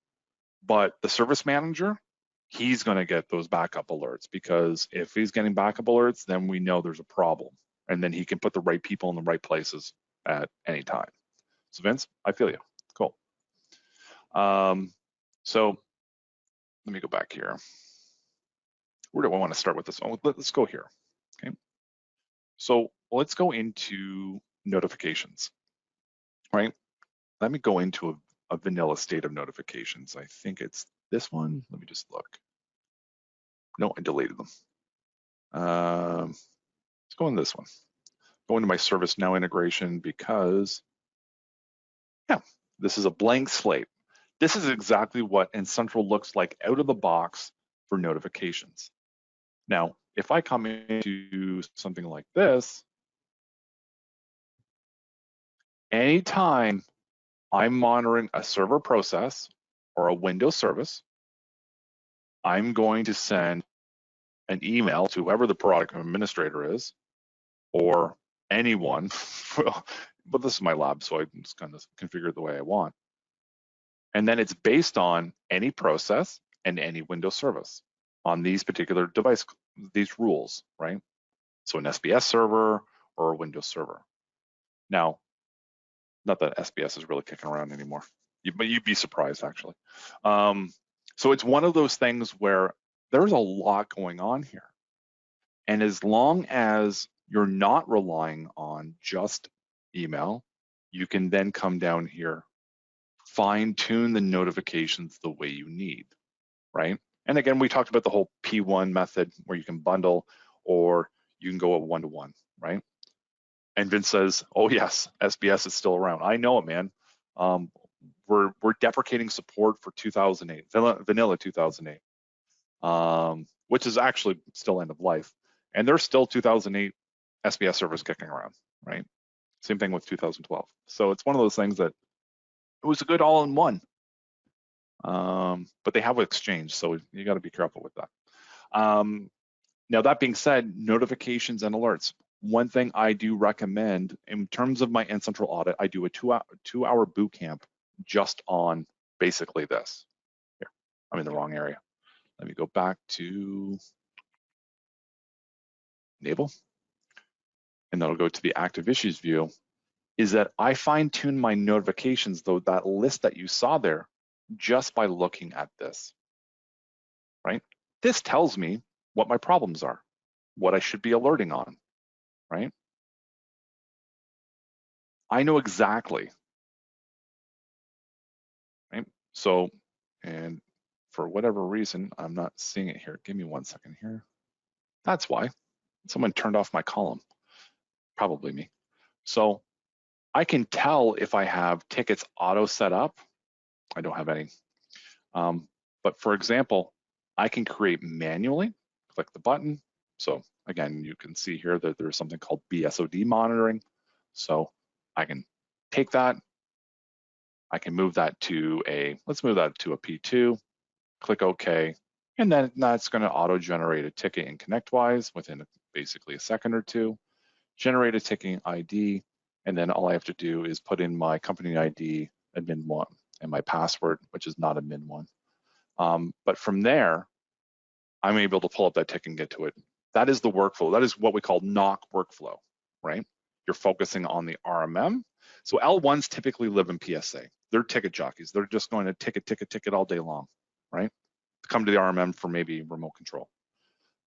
but the service manager, he's going to get those backup alerts because if he's getting backup alerts, then we know there's a problem. And then he can put the right people in the right places at any time. So Vince, I feel you. Cool. So let me go back here. Where do I want to start with this? Oh, let's go here. Okay. So let's go into notifications, right? Let me go into a vanilla state of notifications. I think it's this one. Let me just look. No, I deleted them. Let's go into this one. Go into my ServiceNow integration because, yeah, this is a blank slate. This is exactly what N-central looks like out of the box for notifications. Now, if I come into something like this, anytime I'm monitoring a server process or a Windows service, I'm going to send an email to whoever the product administrator is or anyone. But this is my lab, so I just kind of configure it the way I want. And then it's based on any process and any Windows service on these particular device, these rules, right? So an SBS server or a Windows server. Now, not that SBS is really kicking around anymore, but you'd be surprised actually. So it's one of those things where there's a lot going on here. And as long as you're not relying on just email, you can then come down here, fine tune the notifications the way you need, right? And again, we talked about the whole P1 method where you can bundle or you can go at one-to-one, right? And Vince says, oh yes, SBS is still around. I know it, man. We're deprecating support for 2008, vanilla 2008, which is actually still end of life. And there's still 2008 SBS servers kicking around, right? Same thing with 2012. So it's one of those things that it was a good all-in-one. but they have Exchange, so you got to be careful with that. Now, that being said, notifications and alerts. One thing I do recommend in terms of my N-Central audit, I do a two-hour boot camp just on basically this. Here, I'm in the wrong area. Let me go back to Naval, and that'll go to the active issues view. Is that I fine-tune my notifications, though, that list that you saw there, just by looking at this, right? This tells me what my problems are, what I should be alerting on, right? I know exactly, right? So, and for whatever reason, I'm not seeing it here. Give me 1 second here. That's why. Someone turned off my column, probably me. So I can tell if I have tickets auto set up. I don't have any. But for example, I can create manually, click the button. So again, you can see here that there's something called BSOD monitoring. So I can take that, I can move that to let's move that to a P2, click OK, and then that's going to auto-generate a ticket in ConnectWise within basically a second or two, generate a ticketing ID, and then all I have to do is put in my company ID, admin1, and my password, which is not admin1. But from there, I'm able to pull up that ticket and get to it. That is the workflow. That is what we call NOC workflow, right? You're focusing on the RMM. So L1s typically live in PSA. They're ticket jockeys. They're just going to ticket all day long, right? To come to the RMM for maybe remote control.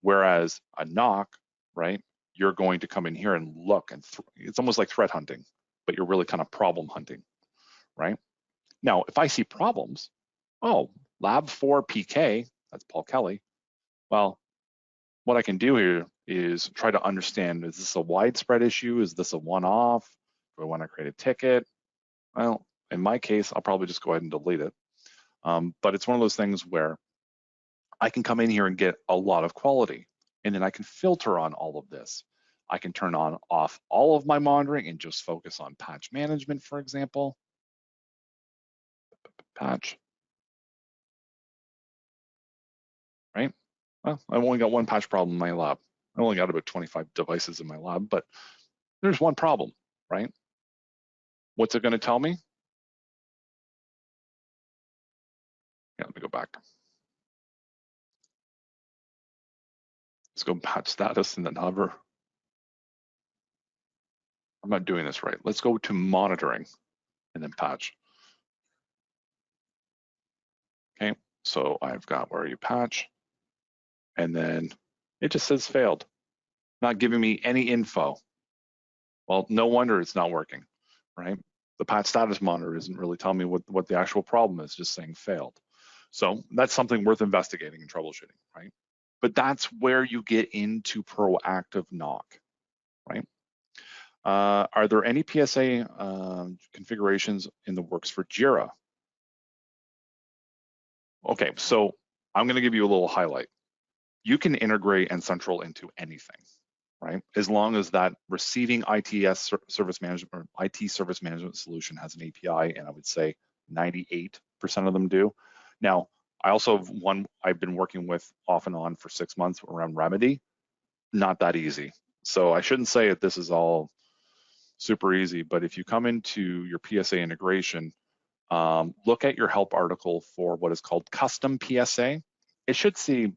Whereas a NOC, right? You're going to come in here and look, and it's almost like threat hunting, but you're really kind of problem hunting, right? Now, if I see problems, oh, Lab 4 PK, that's Paul Kelly. Well, what I can do here is try to understand, is this a widespread issue? Is this a one-off? Do I want to create a ticket? Well, in my case, I'll probably just go ahead and delete it. But it's one of those things where I can come in here and get a lot of quality, and then I can filter on all of this. I can turn on off all of my monitoring and just focus on patch management, for example. Patch, right? Well, I've only got one patch problem in my lab. I only got about 25 devices in my lab, but there's one problem, right? What's it going to tell me? Yeah, let me go back. Let's go patch status and then hover. I'm not doing this right. Let's go to monitoring and then patch. Okay, so I've got where you patch, and then it just says failed, not giving me any info. Well, no wonder it's not working, right? The patch status monitor isn't really telling me what the actual problem is, just saying failed. So that's something worth investigating and troubleshooting, right? But that's where you get into proactive NOC, right? Are there any PSA configurations in the works for Jira? Okay, so I'm going to give you a little highlight. You can integrate N-Central into anything, right? As long as that receiving ITS service management or IT service management solution has an API, and I would say 98% of them do. Now, I also have one I've been working with off and on for 6 months around Remedy. Not that easy. So I shouldn't say that this is all super easy, but if you come into your PSA integration, look at your help article for what is called custom PSA. It should say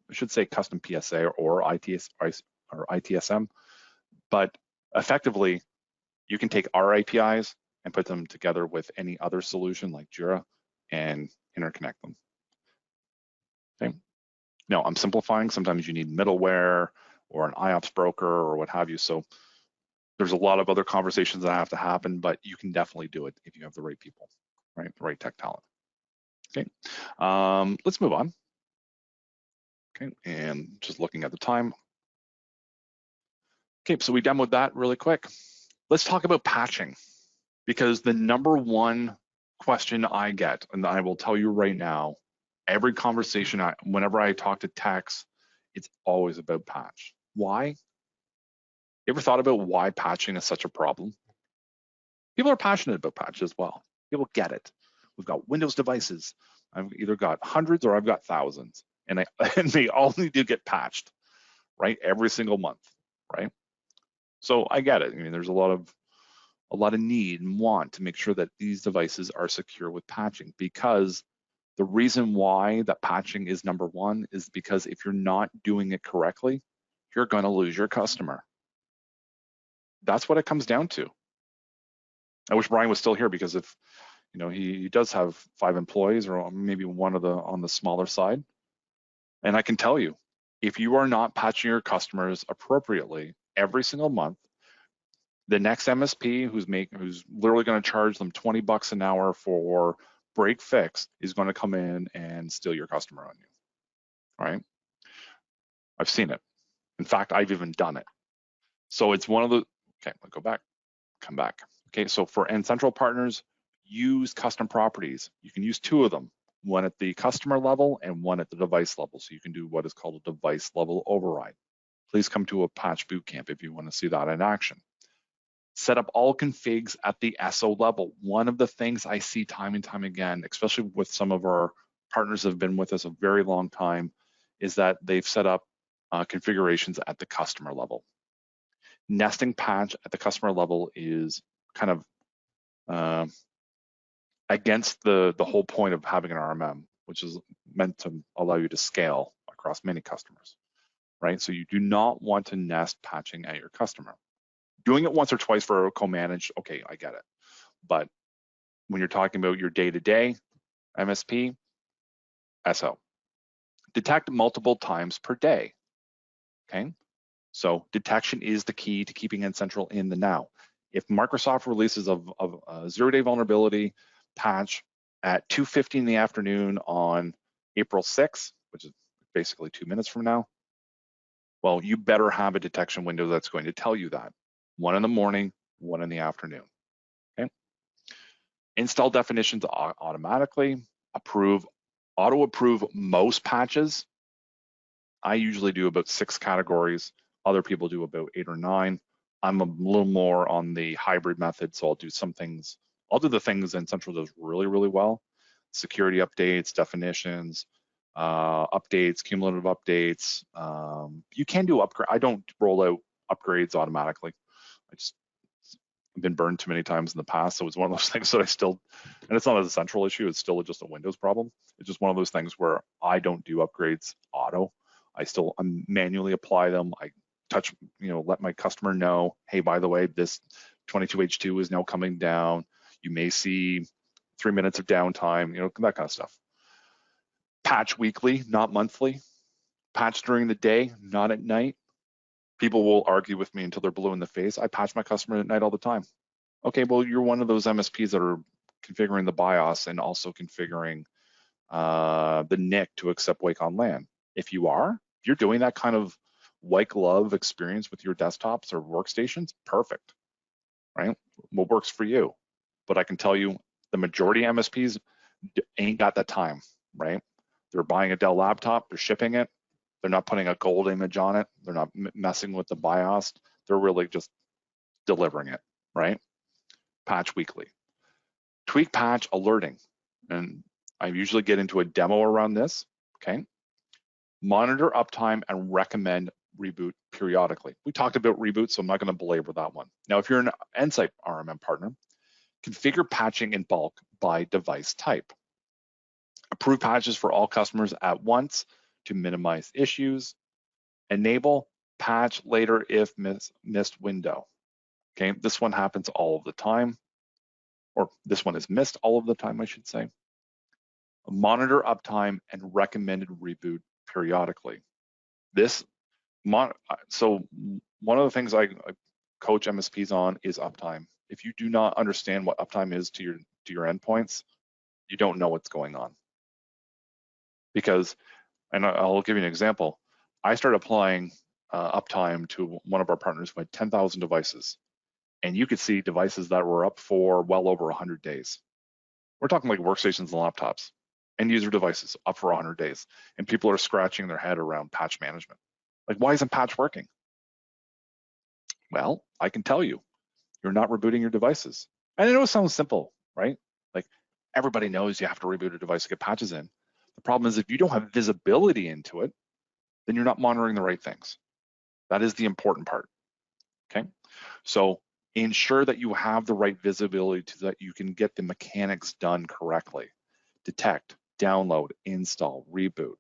custom PSA or ITSM, but effectively, you can take our APIs and put them together with any other solution like Jira and interconnect them. Okay. Now, I'm simplifying. Sometimes you need middleware or an IOPS broker or what have you. So there's a lot of other conversations that have to happen, but you can definitely do it if you have the right people, right? The right tech talent. Okay, let's move on. Okay, and just looking at the time. Okay, so we demoed that really quick. Let's talk about patching, because the number one question I get, and I will tell you right now, every conversation, whenever I talk to techs, it's always about patch. Why? You ever thought about why patching is such a problem? People are passionate about patch as well. People get it. We've got Windows devices. I've either got hundreds or I've got thousands, and they all need to get patched, right? Every single month, right? So I get it. I mean, there's a lot of need and want to make sure that these devices are secure with patching, because the reason why that patching is number one is because if you're not doing it correctly, you're going to lose your customer. That's what it comes down to. I wish Brian was still here, because if, you know, he does have 5 employees, or maybe one on the smaller side. And I can tell you, if you are not patching your customers appropriately every single month, the next MSP who's literally going to charge them $20 an hour for break fix is going to come in and steal your customer on you, right? I've seen it. In fact, I've even done it. So it's one of the, okay, I'll go back, come back. Okay, so for N-central partners, use custom properties. You can use 2 of them, one at the customer level and one at the device level. So you can do what is called a device level override. Please come to a patch boot camp if you want to see that in action. Set up all configs at the SO level. One of the things I see time and time again, especially with some of our partners that have been with us a very long time, is that they've set up configurations at the customer level. Nesting patch at the customer level is kind of against the whole point of having an RMM, which is meant to allow you to scale across many customers, right? So you do not want to nest patching at your customer. Doing it once or twice for a co-managed, okay, I get it. But when you're talking about your day-to-day MSP, SO. Detect multiple times per day, okay? So detection is the key to keeping N-central in the now. If Microsoft releases a zero-day vulnerability patch at 2:50 in the afternoon on April 6th, which is basically 2 minutes from now, well, you better have a detection window that's going to tell you that. 1 in the morning, 1 in the afternoon, okay? Install definitions automatically, auto-approve most patches. I usually do about 6 categories. Other people do about 8 or 9. I'm a little more on the hybrid method, so I'll do some things. I'll do the things N-central does really, really well. Security updates, definitions, updates, cumulative updates. You can do upgrade. I don't roll out upgrades automatically. I've been burned too many times in the past, so it's one of those things that I still, and it's not a central issue, it's still just a Windows problem. It's just one of those things where I don't do upgrades auto. I manually apply them. I touch, let my customer know, hey, by the way, this 22H2 is now coming down. You may see 3 minutes of downtime, that kind of stuff. Patch weekly, not monthly. Patch during the day, not at night. People will argue with me until they're blue in the face. I patch my customer at night all the time. Okay, well, you're one of those MSPs that are configuring the BIOS and also configuring the NIC to accept Wake on LAN. If you're doing that kind of white glove experience with your desktops or workstations, perfect, right? What works for you? But I can tell you the majority of MSPs ain't got that time, right? They're buying a Dell laptop, they're shipping it, they're not putting a gold image on it, they're not messing with the BIOS, they're really just delivering it, right? Patch weekly. Tweak patch alerting, and I usually get into a demo around this, okay? Monitor uptime and recommend reboot periodically. We talked about reboot, so I'm not going to belabor that one. Now, if you're an N-site RMM partner, configure patching in bulk by device type. Approve patches for all customers at once to minimize issues. Enable patch later if missed window. Okay, this one happens all of the time, or this one is missed all of the time, I should say. Monitor uptime and recommended reboot periodically. So one of the things I coach MSPs on is uptime. If you do not understand what uptime is to your endpoints, you don't know what's going on. Because, and I'll give you an example, I started applying uptime to one of our partners who had 10,000 devices, and you could see devices that were up for well over 100 days. We're talking like workstations and laptops, end user devices up for 100 days, and people are scratching their head around patch management. Like, why isn't patch working? Well, I can tell you, you're not rebooting your devices. And I know it sounds simple, right? Like, Everybody knows you have to reboot a device to get patches in. The problem is if you don't have visibility into it, then you're not monitoring the right things. That is the important part, okay? So ensure that you have the right visibility so that you can get the mechanics done correctly. Detect, download, install, reboot.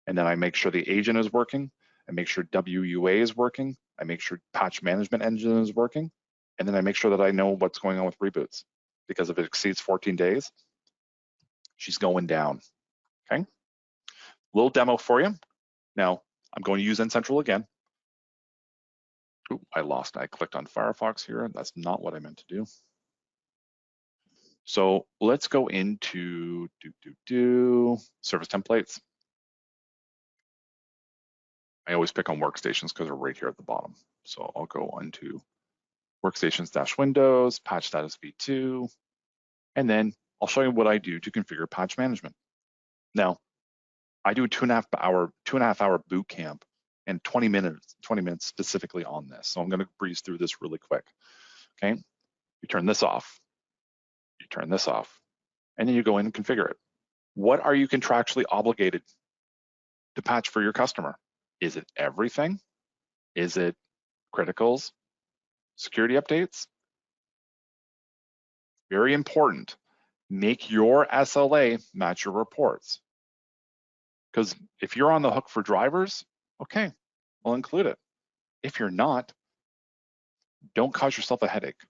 And then I make sure the agent is working. I make sure WUA is working. I make sure patch management engine is working. And then I make sure that I know what's going on with reboots. Because if it exceeds 14 days, she's going down, okay? Little demo for you. Now, I'm going to use N-Central again. Ooh, I clicked on Firefox here. That's not what I meant to do. So let's go into service templates. I always pick on workstations because they're right here at the bottom. So I'll go into workstations-windows, patch status v2, and then I'll show you what I do to configure patch management. Now, I do a 2.5 hour boot camp and 20 minutes specifically on this. So I'm going to breeze through this really quick. Okay, you turn this off, you turn this off, and then you go in and configure it. What are you contractually obligated to patch for your customer? Is it everything? Is it criticals? Security updates? Very important. Make your SLA match your reports. Because if you're on the hook for drivers, okay, I'll include it. If you're not, don't cause yourself a headache.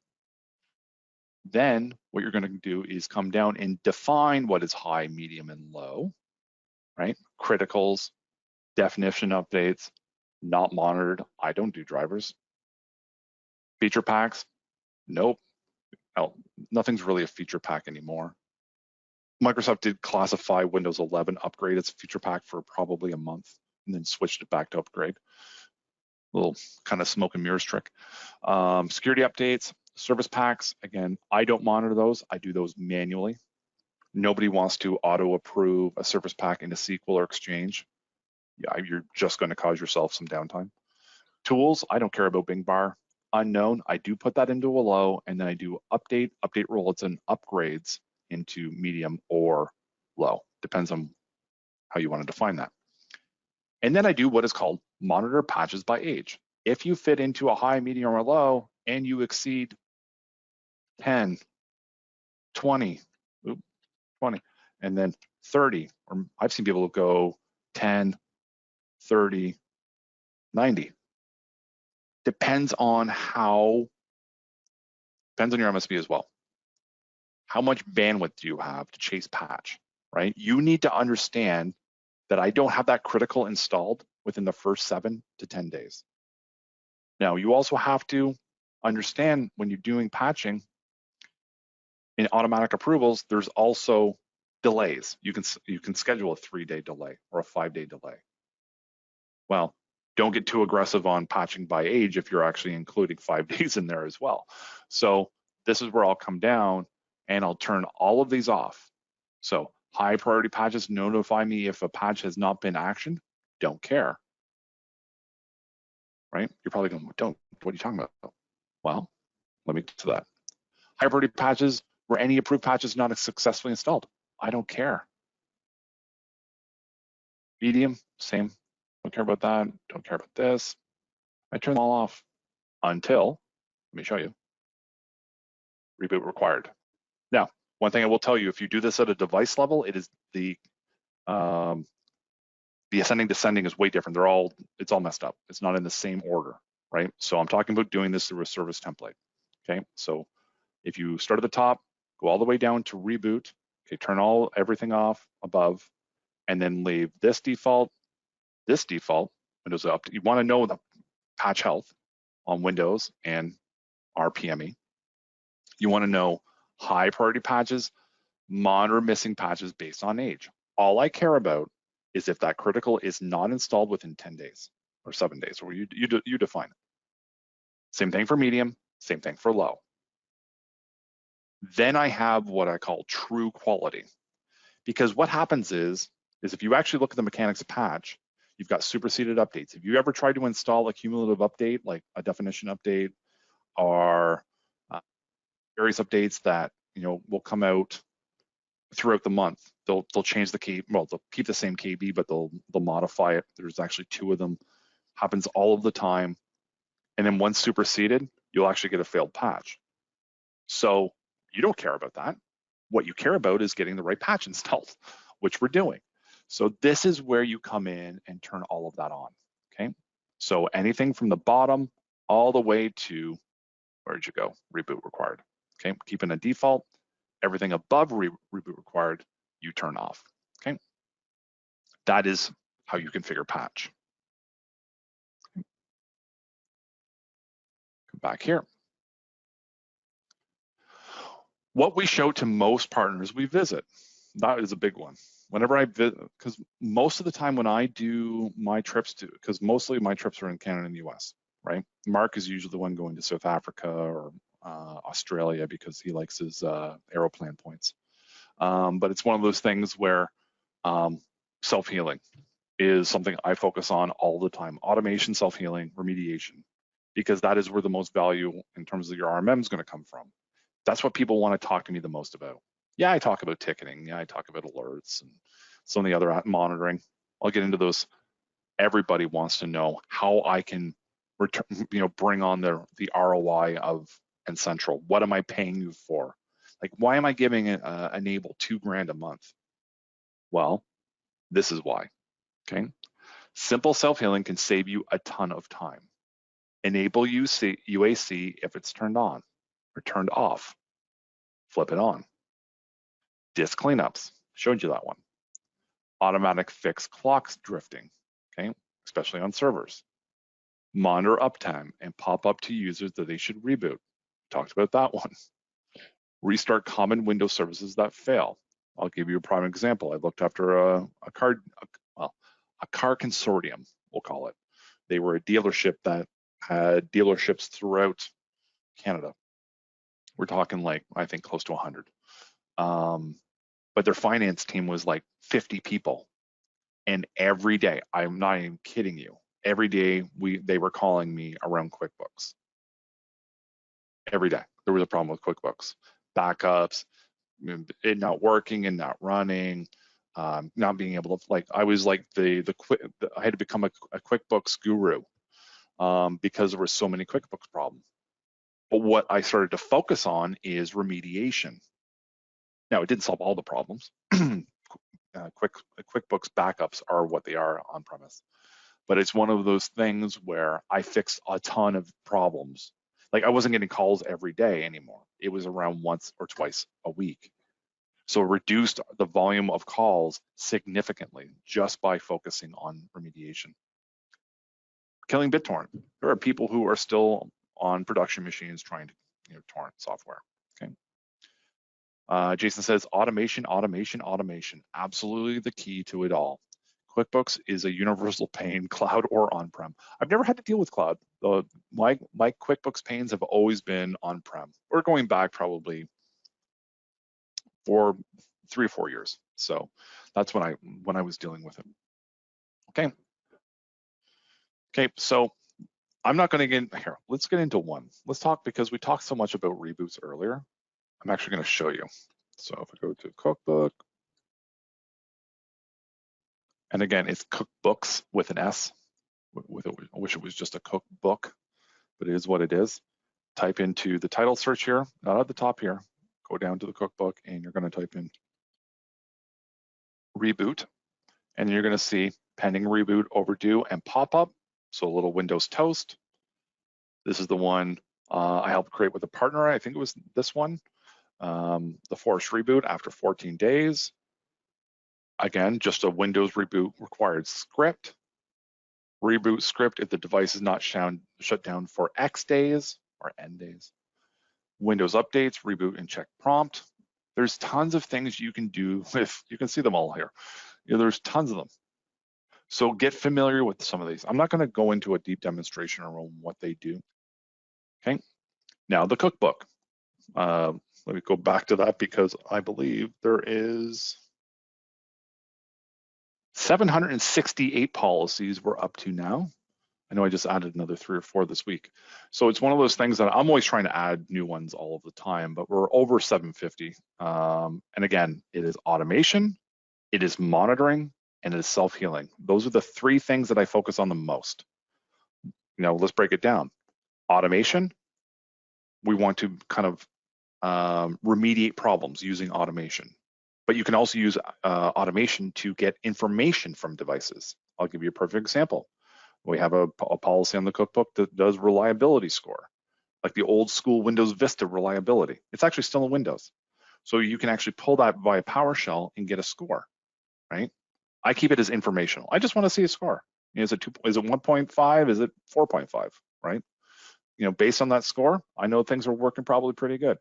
Then what you're going to do is come down and define what is high, medium, and low, right? Criticals, definition updates, not monitored. I don't do drivers. Feature packs, nope. Oh, nothing's really a feature pack anymore. Microsoft did classify Windows 11 upgrade as a feature pack for probably a month and then switched it back to upgrade. A little kind of smoke and mirrors trick. Security updates, service packs, again, I don't monitor those. I do those manually. Nobody wants to auto approve a service pack into SQL or Exchange. Yeah, you're just going to cause yourself some downtime. Tools, I don't care about Bing Bar. Unknown, I do put that into a low, and then I do update roll-outs and upgrades into medium or low. Depends on how you want to define that. And then I do what is called monitor patches by age. If you fit into a high, medium, or low, and you exceed 10, 20, 20, and then 30, or I've seen people go 10, 30, 90. Depends on your MSP as well. How much bandwidth do you have to chase patch, right? You need to understand that I don't have that critical installed within the first 7 to 10 days. Now, you also have to understand when you're doing patching in automatic approvals, there's also delays. You can schedule a 3-day delay or a 5-day delay. Well, don't get too aggressive on patching by age if you're actually including 5 days in there as well. So this is where I'll come down and I'll turn all of these off. So high priority patches notify me if a patch has not been actioned. Don't care, right? You're probably going, what are you talking about? Well, let me get to that. High priority patches where any approved patch is not successfully installed. I don't care. Medium, same. Don't care about that. Don't care about this. I turn them all off until, let me show you, reboot required. Now, one thing I will tell you, if you do this at a device level, it is the ascending descending is way different. It's all messed up. It's not in the same order, right? So I'm talking about doing this through a service template. Okay, so if you start at the top, go all the way down to reboot. Okay, turn everything off above, and then leave this default, Windows up. You want to know the patch health on Windows and RPME. You want to know high priority patches, monitor missing patches based on age. All I care about is if that critical is not installed within 10 days or 7 days, or you define it. Same thing for medium, same thing for low. Then I have what I call true quality. Because what happens is if you actually look at the mechanics of patch, you've got superseded updates. If you ever tried to install a cumulative update, like a definition update or various updates that will come out throughout the month. They'll change the KB, well, they'll keep the same KB, but they'll modify it. There's actually 2 of them. Happens all of the time. And then once superseded, you'll actually get a failed patch. So you don't care about that. What you care about is getting the right patch installed, which we're doing. So this is where you come in and turn all of that on, okay? So anything from the bottom all the way to, where'd you go? Reboot required, okay? Keeping a default, everything above reboot required, you turn off, okay? That is how you configure patch. Come back here. What we show to most partners we visit, that is a big one. Whenever I visit, because most of the time when I do my trips to, because mostly my trips are in Canada and the US, right? Mark is usually the one going to South Africa or Australia because he likes his aeroplan points. But it's one of those things where self-healing is something I focus on all the time. Automation, self-healing, remediation, because that is where the most value in terms of your RMM is going to come from. That's what people want to talk to me the most about. Yeah, I talk about ticketing. Yeah, I talk about alerts and some of the other monitoring. I'll get into those. Everybody wants to know how I can return, bring on the ROI of N-central. What am I paying you for? Like, why am I giving Enable $2,000 a month? Well, this is why, okay? Simple self-healing can save you a ton of time. Enable UAC if it's turned on or turned off. Flip it on. Disk cleanups, showed you that one. Automatic fix clocks drifting, okay, especially on servers. Monitor uptime and pop up to users that they should reboot. Talked about that one. Restart common Windows services that fail. I'll give you a prime example. I looked after a car consortium, we'll call it. They were a dealership that had dealerships throughout Canada. We're talking like, I think close to 100. But their finance team was like 50 people. And every day, I'm not even kidding you, every day they were calling me around QuickBooks. Every day, there was a problem with QuickBooks. Backups, it not working and not running, not being able to, like, I was like I had to become a QuickBooks guru because there were so many QuickBooks problems. But what I started to focus on is remediation. Now, it didn't solve all the problems. QuickBooks backups are what they are on premise. But it's one of those things where I fixed a ton of problems. Like, I wasn't getting calls every day anymore. It was around once or twice a week. So it reduced the volume of calls significantly just by focusing on remediation. Killing BitTorrent. There are people who are still on production machines trying to torrent software, okay? Jason says automation, automation, automation. Absolutely the key to it all. QuickBooks is a universal pain, cloud or on-prem. I've never had to deal with cloud. My QuickBooks pains have always been on-prem. We're going back probably for 3 or 4 years. So that's when I was dealing with it. Okay. Okay, so I'm not going to get here. Let's get into one. Let's talk, because we talked so much about reboots earlier. I'm actually going to show you. So if I go to Cookbook, and again, it's cookbooks with an S. I wish it was just a cookbook, but it is what it is. Type into the title search here, not at the top here. Go down to the cookbook, and you're going to type in reboot, and you're going to see pending reboot, overdue, and pop up. So a little Windows toast. This is the one I helped create with a partner. I think it was this one. The forced reboot after 14 days. Again, just a Windows reboot required script. Reboot script if the device is not shut down for X days or N days. Windows updates, reboot and check prompt. There's tons of things you can do with, you can see them all here. There's tons of them. So get familiar with some of these. I'm not going to go into a deep demonstration around what they do. Okay, now the cookbook. Let me go back to that because I believe there is 768 policies we're up to now. I know I just added another 3 or 4 this week. So it's one of those things that I'm always trying to add new ones all of the time, but we're over 750. And again, it is automation, it is monitoring, and it is self-healing. Those are the 3 things that I focus on the most. Now let's break it down. Automation, we want to kind of remediate problems using automation. But you can also use automation to get information from devices. I'll give you a perfect example. We have a policy on the cookbook that does reliability score, like the old school Windows Vista reliability. It's actually still in Windows. So you can actually pull that via PowerShell and get a score, right? I keep it as informational. I just want to see a score. Is it 1.5? Is it 4.5, right? Based on that score, I know things are working probably pretty good.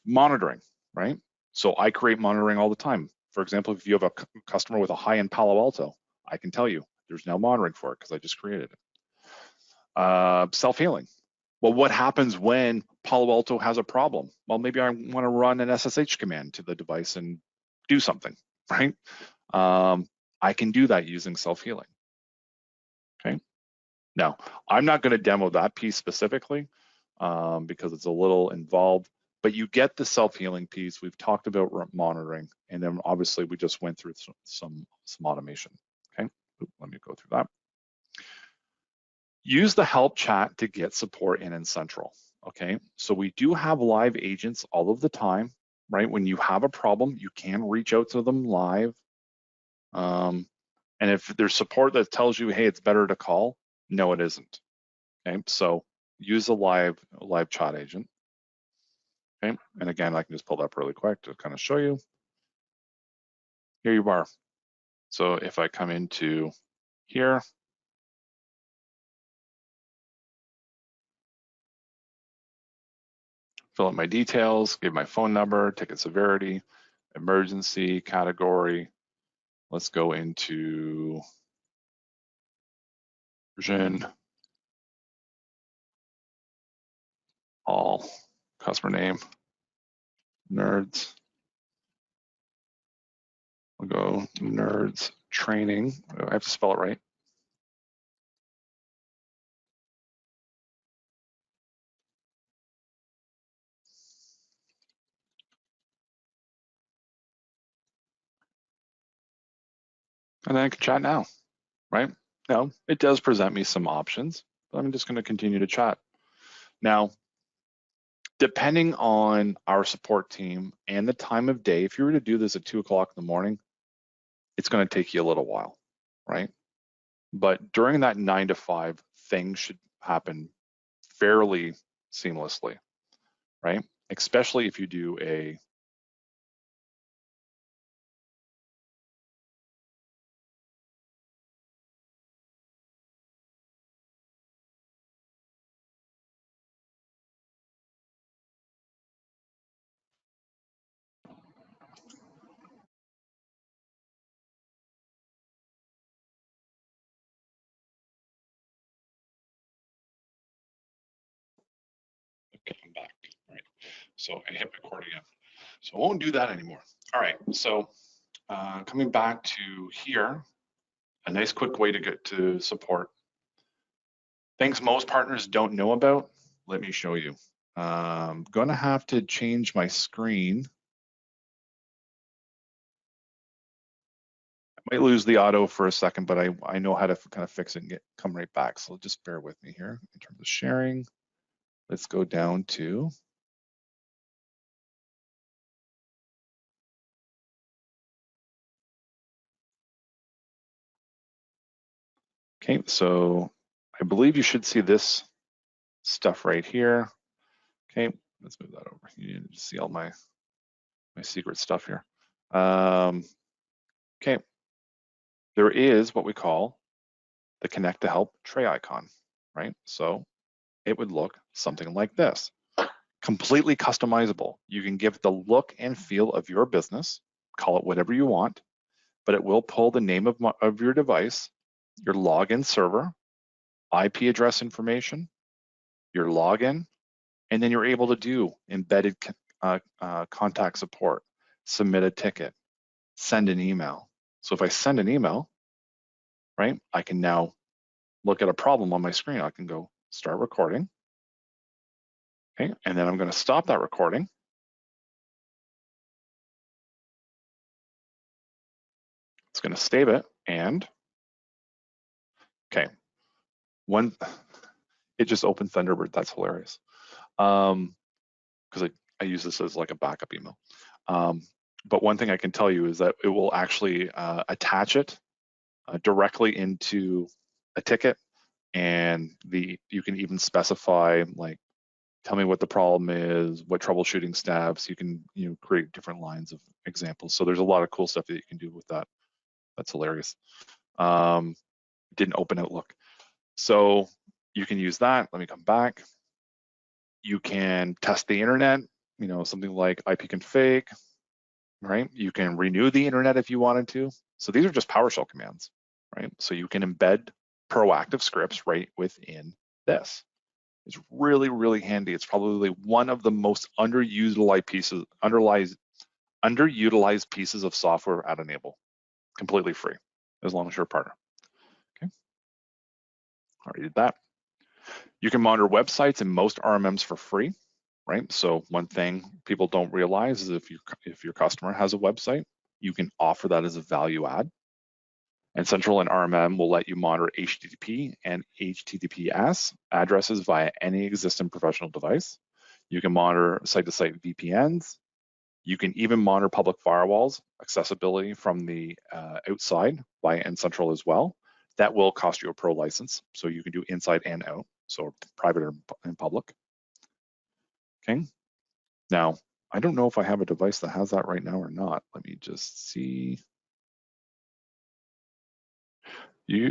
Monitoring, right? So I create monitoring all the time. For example, if you have a customer with a high-end Palo Alto, I can tell you there's now monitoring for it because I just created it. Self-healing. Well, what happens when Palo Alto has a problem? Well, maybe I want to run an SSH command to the device and do something, right? I can do that using self-healing, okay? Now, I'm not going to demo that piece specifically because it's a little involved, but you get the self-healing piece. We've talked about monitoring, and then obviously we just went through some automation, okay? Let me go through that. Use the help chat to get support in Central, okay? So we do have live agents all of the time, right? When you have a problem, you can reach out to them live. And if there's support that tells you, hey, it's better to call, no, it isn't, okay? So use a live chat agent, okay? And again, I can just pull that up really quick to kind of show you. Here you are. So if I come into here, fill out my details, give my phone number, ticket severity, emergency category. Let's go into version, all, customer name, nerds. We'll go nerds training. I have to spell it right. And then I can chat now, right? Now, it does present me some options, but I'm just going to continue to chat. Now, depending on our support team and the time of day, if you were to do this at 2 o'clock in the morning, it's going to take you a little while, right? But during that 9 to 5, things should happen fairly seamlessly, right? Especially if you do a okay, I'm back. All right. So I hit record again. So I won't do that anymore. All right. So coming back to here, a nice quick way to get to support. Things most partners don't know about, let me show you. I'm gonna have to change my screen. I might lose the auto for a second, but I know how to kind of fix it and come right back. So just bear with me here in terms of sharing. Let's go down to okay, so I believe you should see this stuff right here. Okay, let's move that over. You need to see all my secret stuff here. Okay, there is what we call the Connect to Help tray icon, right? So it would look something like this. Completely customizable. You can give the look and feel of your business, call it whatever you want, but it will pull the name of your device, your login server, IP address information, your login, and then you're able to do embedded contact support, submit a ticket, send an email. So if I send an email, right, I can now look at a problem on my screen, I can go start recording. Okay, and then I'm going to stop that recording. It's going to save it, and okay, it just opened Thunderbird. That's hilarious. Because I use this as like a backup email. But one thing I can tell you is that it will actually attach it directly into a ticket, and you can even specify, like, tell me what the problem is, what troubleshooting steps. You can create different lines of examples. So there's a lot of cool stuff that you can do with that. That's hilarious. Didn't open Outlook. So you can use that. Let me come back. You can test the internet, something like ipconfig, right? You can renew the internet if you wanted to. So these are just PowerShell commands, right? So you can embed proactive scripts right within this. It's really, really handy. It's probably one of the most underutilized pieces of software at Enable, completely free, as long as you're a partner. Okay, already did that. You can monitor websites and most RMMs for free, right? So one thing people don't realize is if your customer has a website, you can offer that as a value add. And Central and RMM will let you monitor HTTP and HTTPS addresses via any existing professional device. You can monitor site-to-site VPNs. You can even monitor public firewalls, accessibility from the outside via N-Central as well. That will cost you a pro license, so you can do inside and out, so private and public. Okay. Now, I don't know if I have a device that has that right now or not. Let me just see.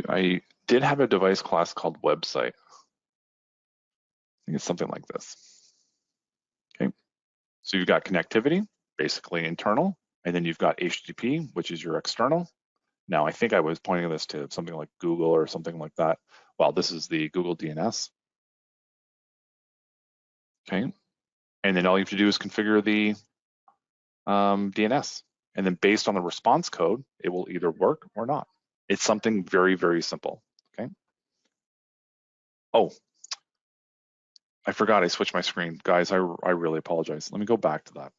I did have a device class called website. I think it's something like this. Okay. So you've got connectivity, basically internal, and then you've got HTTP, which is your external. Now, I think I was pointing this to something like Google or something like that. Well, this is the Google DNS. Okay. And then all you have to do is configure the DNS. And then based on the response code, it will either work or not. It's something very, very simple. Okay. Oh, I forgot I switched my screen. Guys, I really apologize. Let me go back to that.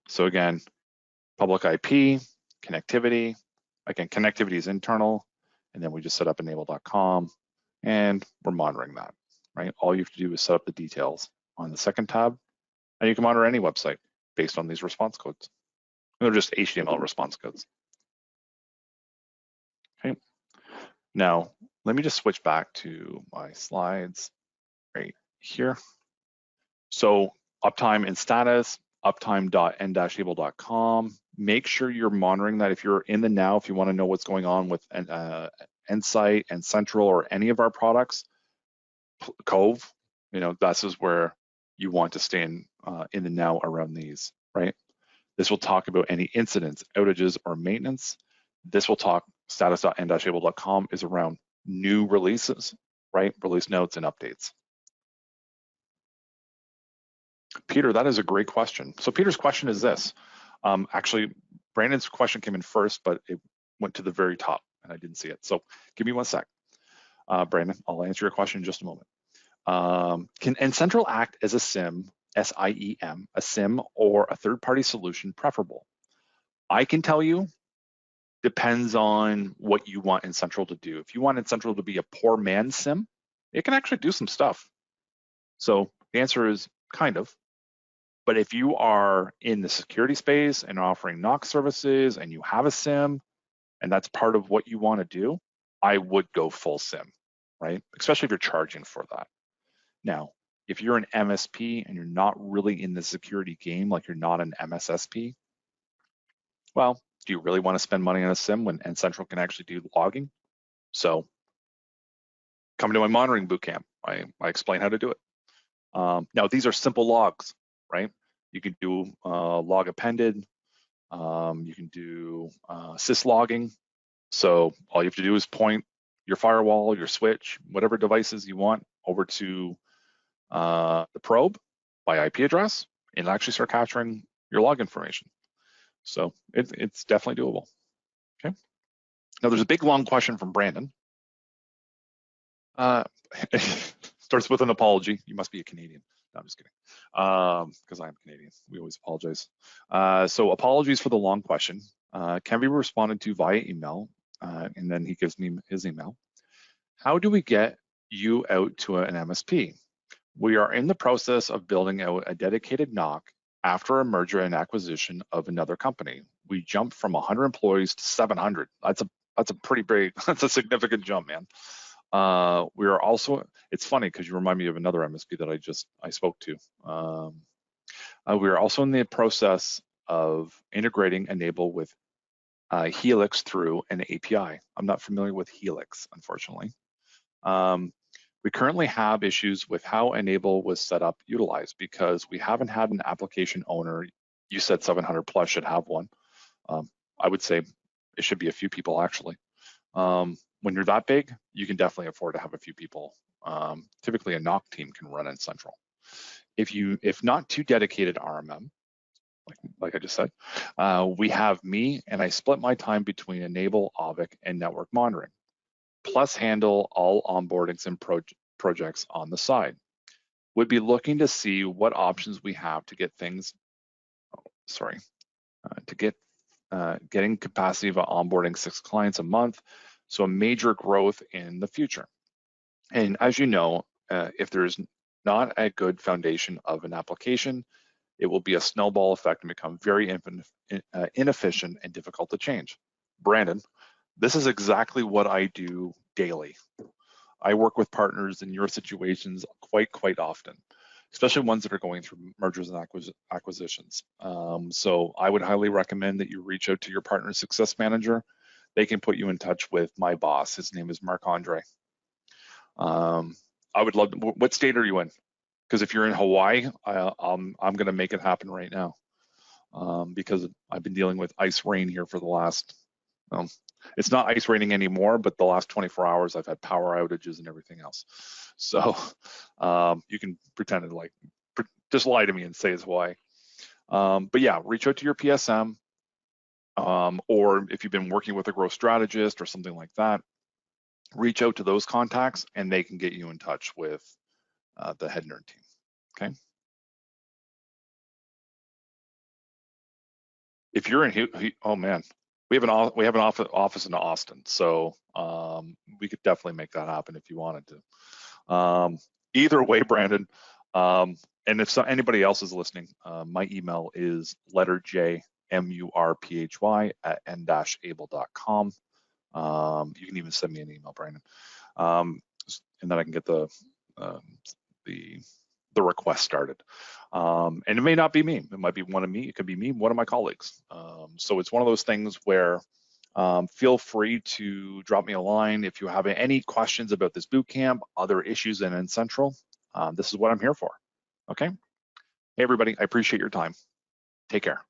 So again, public IP, connectivity. Again, connectivity is internal, and then we just set up enable.com, and we're monitoring that, right? All you have to do is set up the details on the second tab, and you can monitor any website based on these response codes. They're just HTML response codes. Okay. Now, let me just switch back to my slides right here. So uptime and status, uptime.n-able.com. Make sure you're monitoring that. If you're in the now, if you want to know what's going on with Nsight and Central or any of our products, Cove, this is where you want to stay in the now around these, right? This will talk about any incidents, outages, or maintenance. This will talk status.n-able.com is around new releases, right? Release notes and updates. Peter, that is a great question. So Peter's question is this. Actually, Brandon's question came in first, but it went to the very top and I didn't see it. So give me 1 sec. Brandon, I'll answer your question in just a moment. Can N-Central act as a SIEM, S-I-E-M, a SIEM or a third-party solution preferable? I can tell you, depends on what you want N-Central to do. If you want N-Central to be a poor man's SIEM, it can actually do some stuff. So the answer is kind of. But if you are in the security space and offering NOC services and you have a SIEM and that's part of what you want to do, I would go full SIEM, right? Especially if you're charging for that. Now, if you're an MSP and you're not really in the security game, like you're not an MSSP, well, do you really want to spend money on a SIEM when N-Central can actually do logging? So come to my monitoring boot camp. I explain how to do it. Now, these are simple logs, right? You can do log appended. You can do syslogging. So all you have to do is point your firewall, your switch, whatever devices you want over to the probe by IP address and actually start capturing your log information. So it's definitely doable. Okay. Now there's a big long question from Brandon. Starts with an apology. You must be a Canadian. No, I'm just kidding. Because I'm Canadian. We always apologize. So apologies for the long question. Can be responded to via email. And then he gives me his email. How do we get you out to an MSP? We are in the process of building out a dedicated NOC after a merger and acquisition of another company. We jumped from 100 employees to 700. That's a pretty big, that's a significant jump, man. We are also, it's funny because you remind me of another MSP that I spoke to. We are also in the process of integrating Enable with Helix through an API. I'm not familiar with Helix, unfortunately. We currently have issues with how Enable was set up, utilized, because we haven't had an application owner. You said 700 plus should have one. I would say it should be a few people actually. When you're that big, you can definitely afford to have a few people. Typically a NOC team can run in Central. If not too dedicated RMM, like I just said, we have me, and I split my time between Enable, Auvik, and network monitoring, plus handle all onboardings and projects on the side. Would be looking to see what options we have to get things, getting capacity of onboarding 6 clients a month, so a major growth in the future. And as you know, if there's not a good foundation of an application, it will be a snowball effect and become very inefficient and difficult to change. Brandon, this is exactly what I do daily. I work with partners in your situations quite often, especially ones that are going through mergers and acquisitions. So I would highly recommend that you reach out to your partner success manager. They can put you in touch with my boss. His name is Marc-Andre. I would love to, what state are you in? Because if you're in Hawaii, I'm going to make it happen right now, because I've been dealing with ice rain here for the last, it's not ice raining anymore, but the last 24 hours I've had power outages and everything else. So you can pretend to just lie to me and say it's Hawaii. But yeah, reach out to your PSM, or if you've been working with a growth strategist or something like that, reach out to those contacts and they can get you in touch with the head nerd team. Okay. If you're in, oh man, we have an office in Austin, so we could definitely make that happen if you wanted to. Either way, Brandon, and if anybody else is listening, my email is letterjmurphy@n-able.com. You can even send me an email, Brandon, and then I can get the request started. And it may not be me. It might be one of me. It could be me, one of my colleagues. So it's one of those things where feel free to drop me a line if you have any questions about this boot camp, other issues in N Central. This is what I'm here for. Okay. Hey, everybody. I appreciate your time. Take care.